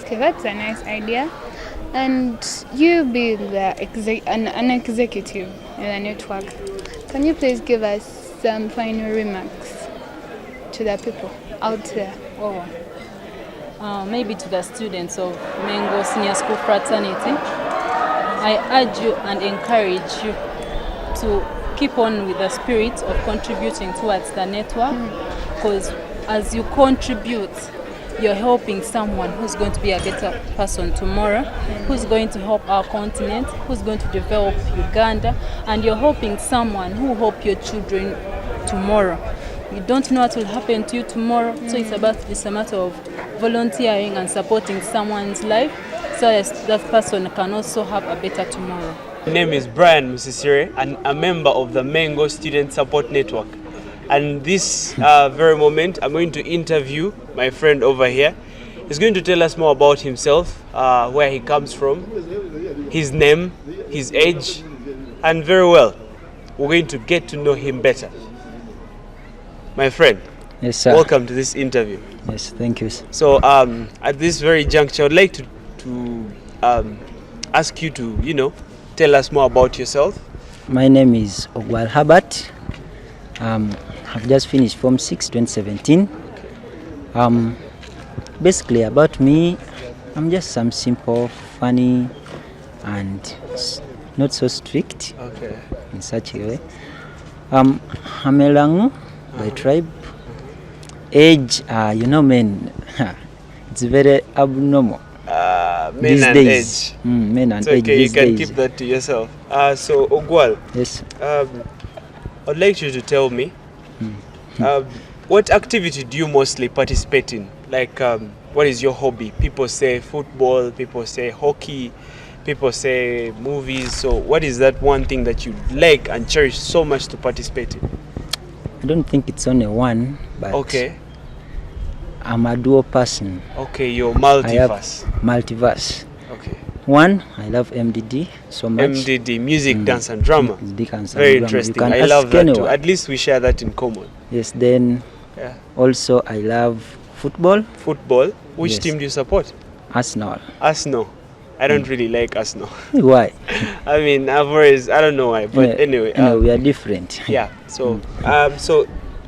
Okay, that's a nice idea. And you being an executive in the network, can you please give us some final remarks to the people out there? Maybe to the students of Mango Senior School Fraternity, I urge you and encourage you to keep on with the spirit of contributing towards the network, because as you contribute, you're helping someone who's going to be a better person tomorrow, who's going to help our continent, who's going to develop Uganda, and you're helping someone who will help your children tomorrow. You don't know what will happen to you tomorrow, so it's a matter of volunteering and supporting someone's life so that person can also have a better tomorrow. My name is Brian Musisire, and a member of the Mango Student Support Network. And this very moment, I'm going to interview my friend over here. He's going to tell us more about himself, where he comes from, his name, his age, and very well, we're going to get to know him better. My friend, Yes, sir. Welcome to this interview. Yes, thank you. So, at this very juncture, I'd like to ask you to, tell us more about yourself. My name is Ogwal Herbert. I've just finished Form 6, 2017. Basically, about me, I'm just some simple, funny, and not so strict. Okay. In such a way. I'm a Langu by tribe. Age, men, it's very abnormal. Men these and days. age. Men and It's age okay, these you can days. keep that to yourself. So, Ogwal. Yes. I'd like you to tell me, what activity do you mostly participate in? Like, what is your hobby? People say football, people say hockey, people say movies. So what is that one thing that you like and cherish so much to participate in? I don't think it's only one, but Okay. I'm a dual person. Okay, you're I have multiverse. multiverse. Okay. One, I love MDD so much. MDD, music, dance and drama. Music, dance and Very drama. You interesting. can I ask love that too. anyone. At least we share that in common. Yes, then Yeah. also I love football. Football? Which Yes. team do you support? Arsenal. Arsenal. I don't really like Arsenal. Why? I mean, I don't know why, but anyway. We are different. Yeah. So,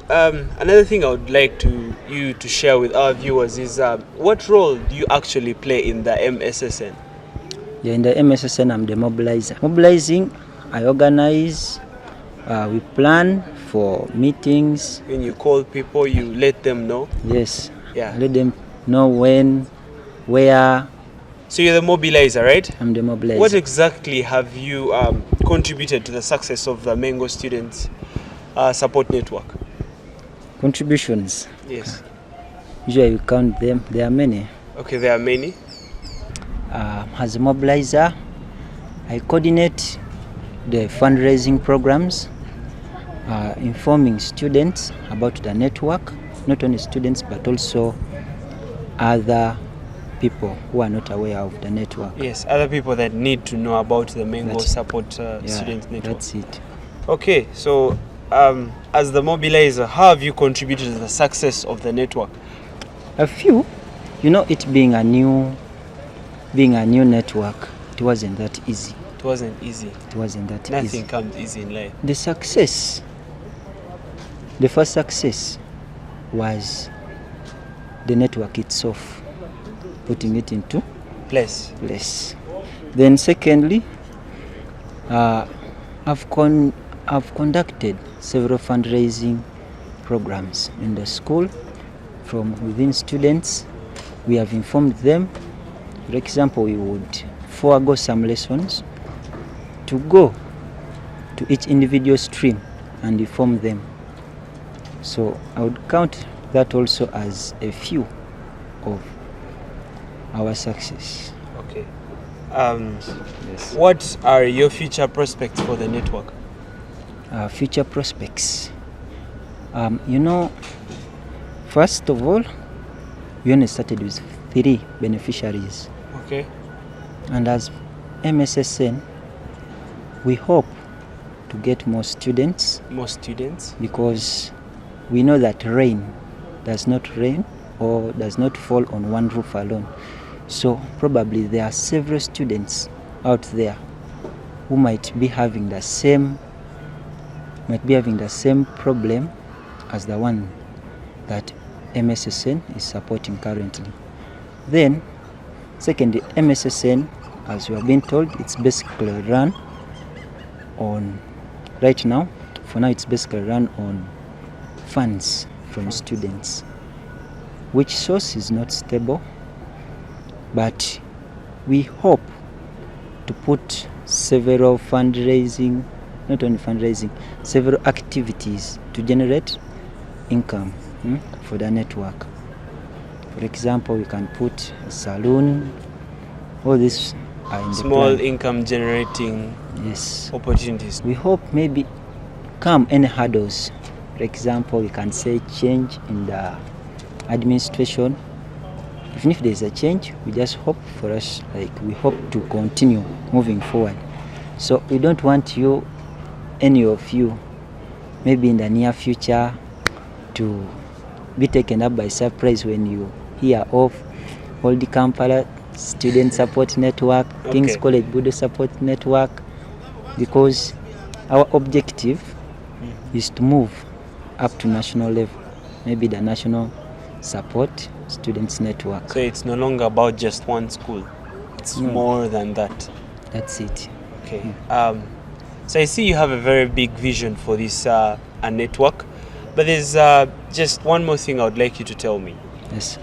another thing I would like you to share with our viewers is what role do you actually play in the msssn? Yeah, in the msssn, I'm the mobilizer. Mobilizing, I organize, we plan for meetings. When you call people, you let them know. Yes. Yeah. Let them know when, where. So you're the mobilizer, right? I'm the mobilizer. What exactly have you contributed to the success of the Mango Students Support Network? Contributions. Yes. Usually we count them. There are many. Okay, there are many. As a mobilizer, I coordinate the fundraising programs, informing students about the network, not only students but also other people who are not aware of the network. Yes, other people that need to know about the Mango Support Students Network. That's it. Okay, so as the mobilizer, how have you contributed to the success of the network? A few, it being a new network, it wasn't that easy. It wasn't easy. It wasn't that easy. Nothing comes easy in life. The first success was the network itself, putting it into place. Then secondly, I've conducted several fundraising programs in the school from within students. We have informed them. For example, we would forego some lessons to go to each individual stream and inform them. So I would count that also as a few of our success. Okay. What are your future prospects for the network? Future prospects. First of all, we only started with 3 beneficiaries. Okay. And as msssn, we hope to get more students. More students? Because we know that rain does not rain or does not fall on one roof alone. So probably there are several students out there who might be having the same problem as the one that msssn is supporting currently. Then, secondly, msssn, as we have been told, it's basically run on, right now, for now it's basically run on funds from students, which source is not stable, but we hope to put several fundraising, not only fundraising, several activities to generate income for the network. For example, we can put a saloon. All these are in the small plan. income generating opportunities. We hope maybe come any hurdles. For example, we can say change in the administration. Even if there's a change, we just hope for us, we hope to continue moving forward. So we don't want any of you, maybe in the near future, to be taken up by surprise when you hear of Old Kampala Student Support Network, King's College Budo Support Network, because our objective is to move up to national level, maybe the National Support Students Network. So it's no longer about just one school. It's more than that. That's it. Okay. So I see you have a very big vision for this network, but there's just one more thing I would like you to tell me. Yes.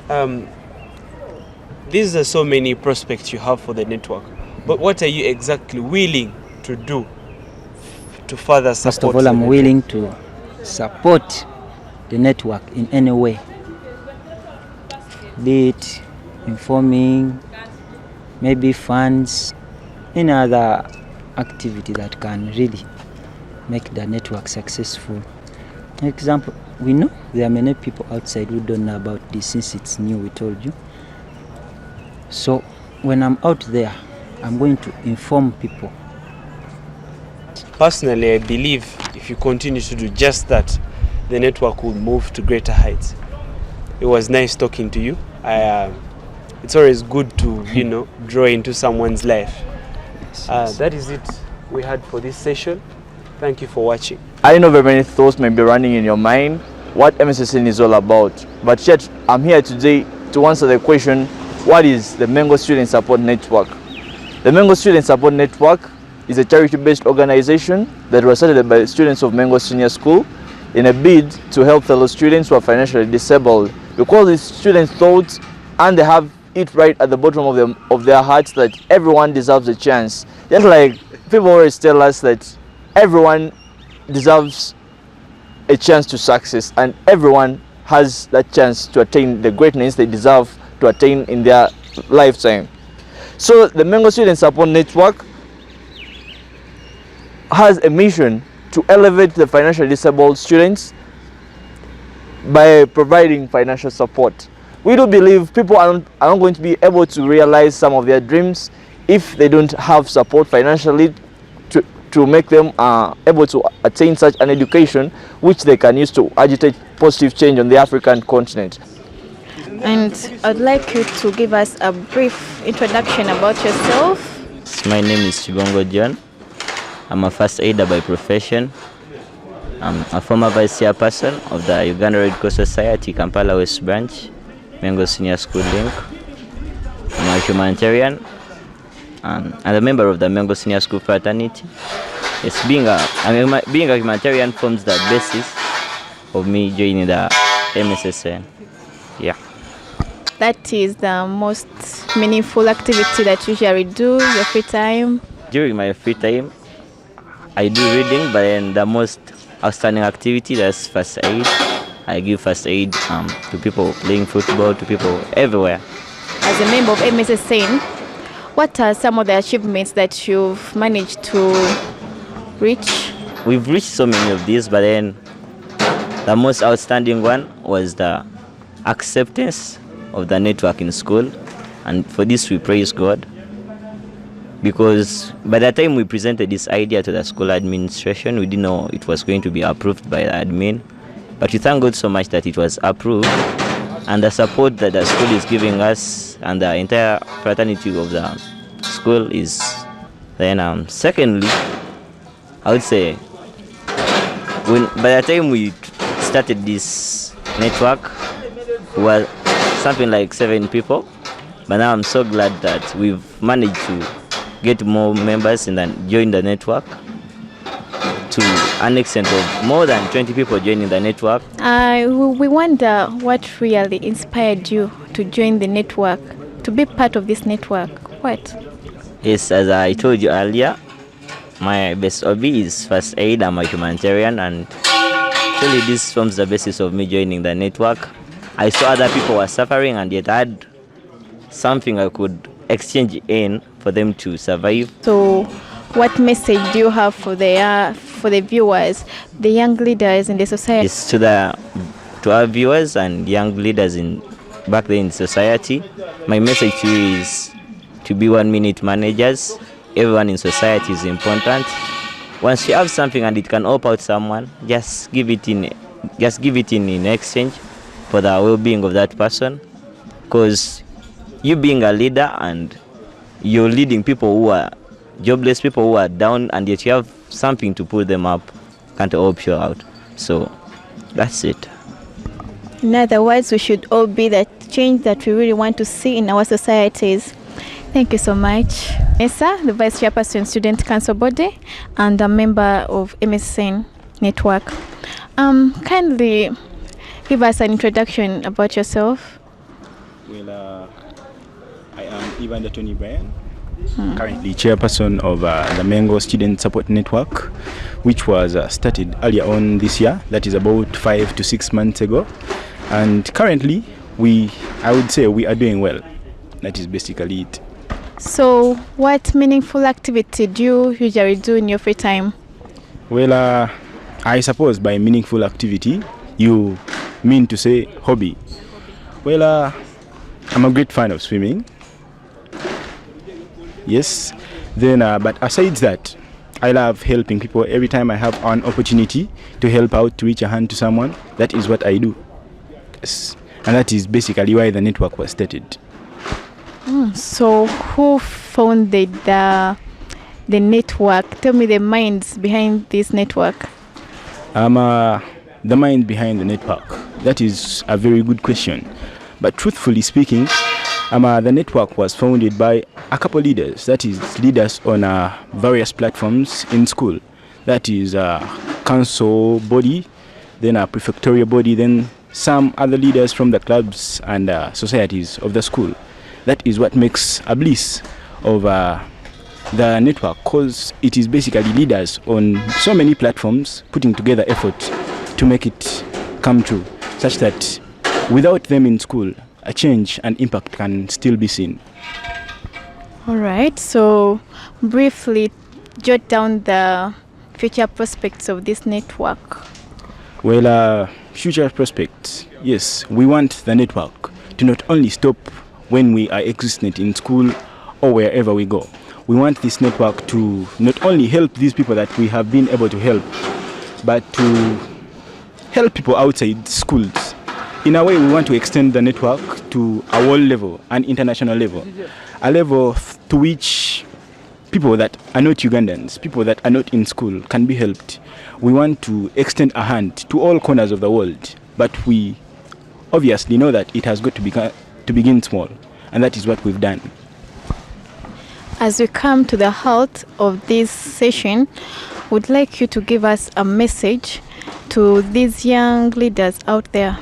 These are so many prospects you have for the network, but what are you exactly willing to do to further support? First of all, I'm willing to support the network in any way, be it informing, maybe funds, any other activity that can really make the network successful. For example, we know there are many people outside who don't know about this since it's new, we told you. So when I'm out there, I'm going to inform people. Personally, I believe if you continue to do just that, the network will move to greater heights. It was nice talking to you. It's always good to, draw into someone's life. That is it we had for this session. Thank you for watching. I know very many thoughts may be running in your mind what msssn is all about, but yet I'm here today to answer the question, what is the Mengo Student Support Network? The Mengo Student Support Network is a charity-based organization that was started by students of Mengo Senior School in a bid to help fellow students who are financially disabled, because these students thought, and they have it right at the bottom of their hearts, that everyone deserves a chance. Just like people always tell us that everyone deserves a chance to success, and everyone has that chance to attain the greatness they deserve to attain in their lifetime. So the Mengo Student Support Network has a mission to elevate the financially disabled students by providing financial support. We do believe people are not going to be able to realize some of their dreams if they don't have support financially to make them able to attain such an education which they can use to agitate positive change on the African continent. And I'd like you to give us a brief introduction about yourself. My name is Chibongo John. I'm a first aider by profession. I'm a former vice chairperson of the Uganda Red Cross Society, Kampala West Branch, Mengo Senior School Link. I'm a humanitarian and a member of the Mengo Senior School Fraternity. Yes, being a humanitarian forms the basis of me joining the msssn. Yeah. That is the most meaningful activity that you usually do in your free time? During my free time, I do reading, but then the most outstanding activity, that's first aid. I give first aid to people playing football, to people everywhere. As a member of msssn, what are some of the achievements that you've managed to reach? We've reached so many of these, but then the most outstanding one was the acceptance of the network in school, and for this we praise God, because by the time we presented this idea to the school administration, we didn't know it was going to be approved by the admin, but we thank God so much that it was approved, and the support that the school is giving us and the entire fraternity of the school is then secondly, I would say by the time we started this network, we were something like 7 people, but now I'm so glad that we've managed to get more members and then join the network, to an extent of more than 20 people joining the network. We wonder what really inspired you to join the network, to be part of this network. What? Yes, as I told you earlier, my best hobby is first aid. I'm a humanitarian, and actually this forms the basis of me joining the network. I saw other people were suffering, and yet I had something I could exchange in for them to survive. So what message do you have for the viewers, the young leaders in the society? Yes, to our viewers and young leaders back then in society, my message to you is to be 1-minute managers. Everyone in society is important. Once you have something and it can help out someone, just give it in exchange. for the well-being of that person, because you being a leader and you're leading people who are jobless, people who are down, and yet you have something to pull them up, can't help you out. So that's it. In other words, we should all be the change that we really want to see in our societies. Thank you so much. Esa, the Vice Chairperson Student Council Body and a member of msssn network. Kindly give us an introduction about yourself. Well, I am Ivan Tony Bryan, currently chairperson of the Mengo Student Support Network, which was started earlier on this year, that is about 5 to 6 months ago. And currently, I would say we are doing well. That is basically it. So, what meaningful activity do you usually do in your free time? Well, I suppose by meaningful activity, you mean to say hobby. Well, I'm a great fan of swimming. Yes. Then, but aside that, I love helping people. Every time I have an opportunity to help out, to reach a hand to someone, that is what I do. Yes. And that is basically why the network was started. So, who founded the network? Tell me the minds behind this network. The mind behind the network. That is a very good question. But truthfully speaking, the network was founded by a couple leaders. That is leaders on various platforms in school. That is a council body, then a prefectorial body, then some other leaders from the clubs and societies of the school. That is what makes a bliss of the network, because it is basically leaders on so many platforms putting together effort to make it come true, such that without them in school, a change and impact can still be seen. All right, so briefly jot down the future prospects of this network. Well, future prospects, yes, we want the network to not only stop when we are existent in school or wherever we go. We want this network to not only help these people that we have been able to help, but to help people outside schools. In a way, we want to extend the network to a world level, an international level, a level to which people that are not Ugandans, people that are not in school can be helped. We want to extend a hand to all corners of the world, but we obviously know that it has got to begin small, and that is what we've done. As we come to the heart of this session, would like you to give us a message to these young leaders out there.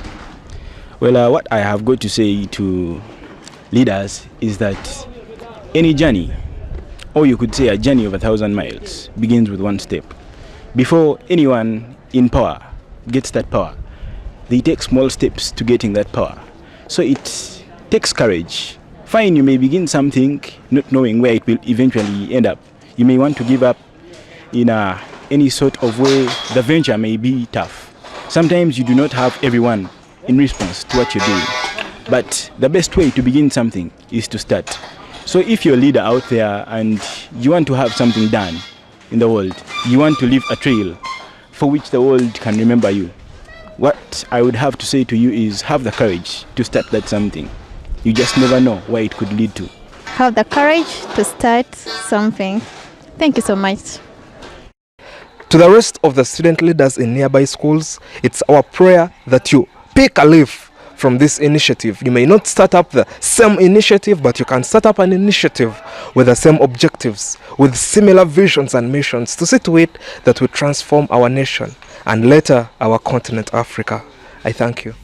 Well, what I have got to say to leaders is that any journey, or you could say a journey of 1,000 miles, begins with one step. Before anyone in power gets that power, they take small steps to getting that power. So it takes courage. Fine, you may begin something not knowing where it will eventually end up. You may want to give up in any sort of way. The venture may be tough. Sometimes you do not have everyone in response to what you're doing. But the best way to begin something is to start. So if you're a leader out there and you want to have something done in the world, you want to leave a trail for which the world can remember you, what I would have to say to you is have the courage to start that something. You just never know where it could lead to. Have the courage to start something. Thank you so much. To the rest of the student leaders in nearby schools, it's our prayer that you pick a leaf from this initiative. You may not start up the same initiative, but you can start up an initiative with the same objectives, with similar visions and missions, to see to it that we transform our nation and later our continent, Africa. I thank you.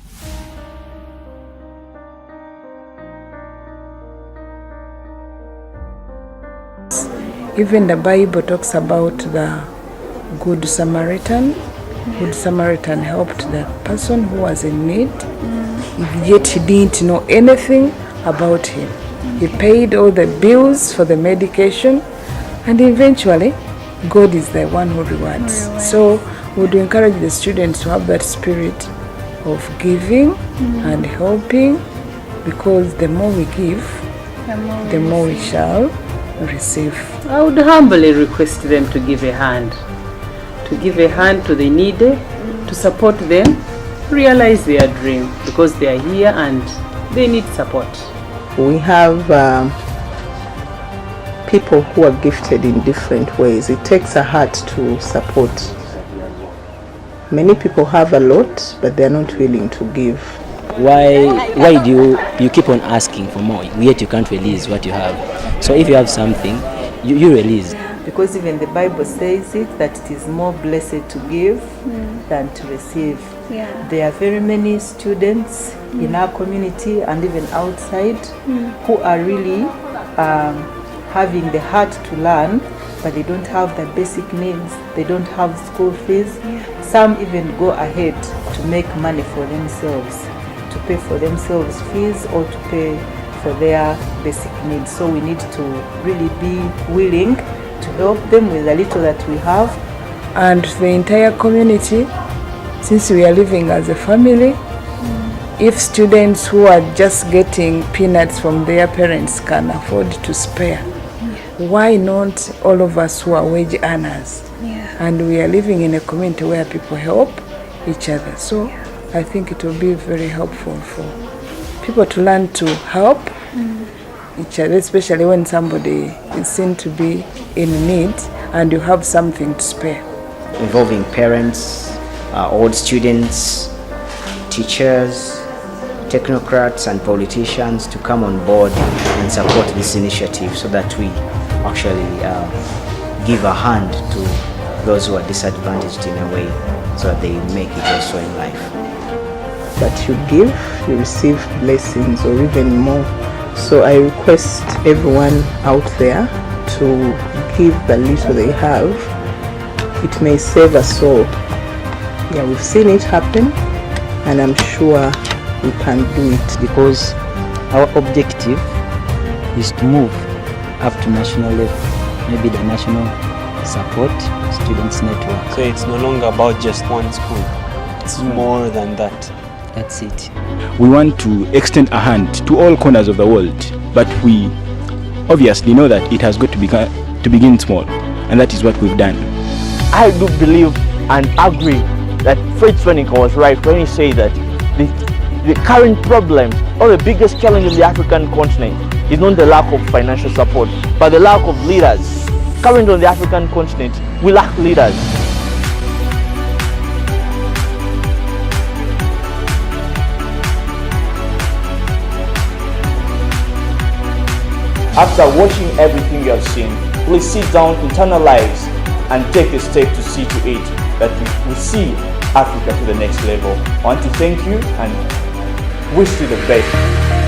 Even the Bible talks about the Good Samaritan. Good Samaritan helped the person who was in need, yet he didn't know anything about him. He paid all the bills for the medication, and eventually God is the one who rewards. So we would encourage the students to have that spirit of giving and helping, because the more we give, the more we shall receive. I would humbly request them to give a hand to the needy, to support them realize their dream, because they are here and they need support. We have people who are gifted in different ways. It takes a heart to support. Many people have a lot, but they are not willing to give. Why do you keep on asking for more, yet you can't release what you have? So if you have something, you release. Because even the Bible says it, that it is more blessed to give than to receive. Yeah. There are very many students in our community and even outside who are really having the heart to learn, but they don't have the basic needs. They don't have school fees. Some even go ahead to make money for themselves, to pay for themselves fees or to pay for their basic needs. So we need to really be willing to help them with the little that we have. And the entire community, since we are living as a family, if students who are just getting peanuts from their parents can afford to spare, why not all of us who are wage earners? And we are living in a community where people help each other. So I think it will be very helpful for people to learn to help each other, especially when somebody is seen to be in need and you have something to spare. Involving parents, old students, teachers, technocrats and politicians to come on board and support this initiative so that we actually give a hand to those who are disadvantaged in a way so that they make it also in life. That you give, you receive blessings or even more. So I request everyone out there to give the little they have. It may save us all. Yeah, we've seen it happen, and I'm sure we can do it. Because our objective is to move up to national level, maybe the national support students network. So it's no longer about just one school, it's more than that. That's it. We want to extend a hand to all corners of the world, but we obviously know that it has got to begin small, and that is what we've done. I do believe and agree that Fred Swanika was right when he said that the current problem or the biggest challenge in the African continent is not the lack of financial support, but the lack of leaders. Currently on the African continent, we lack leaders. After watching everything you have seen, please sit down, internalize, and take a step to see to it that we see Africa to the next level. I want to thank you and wish you the best.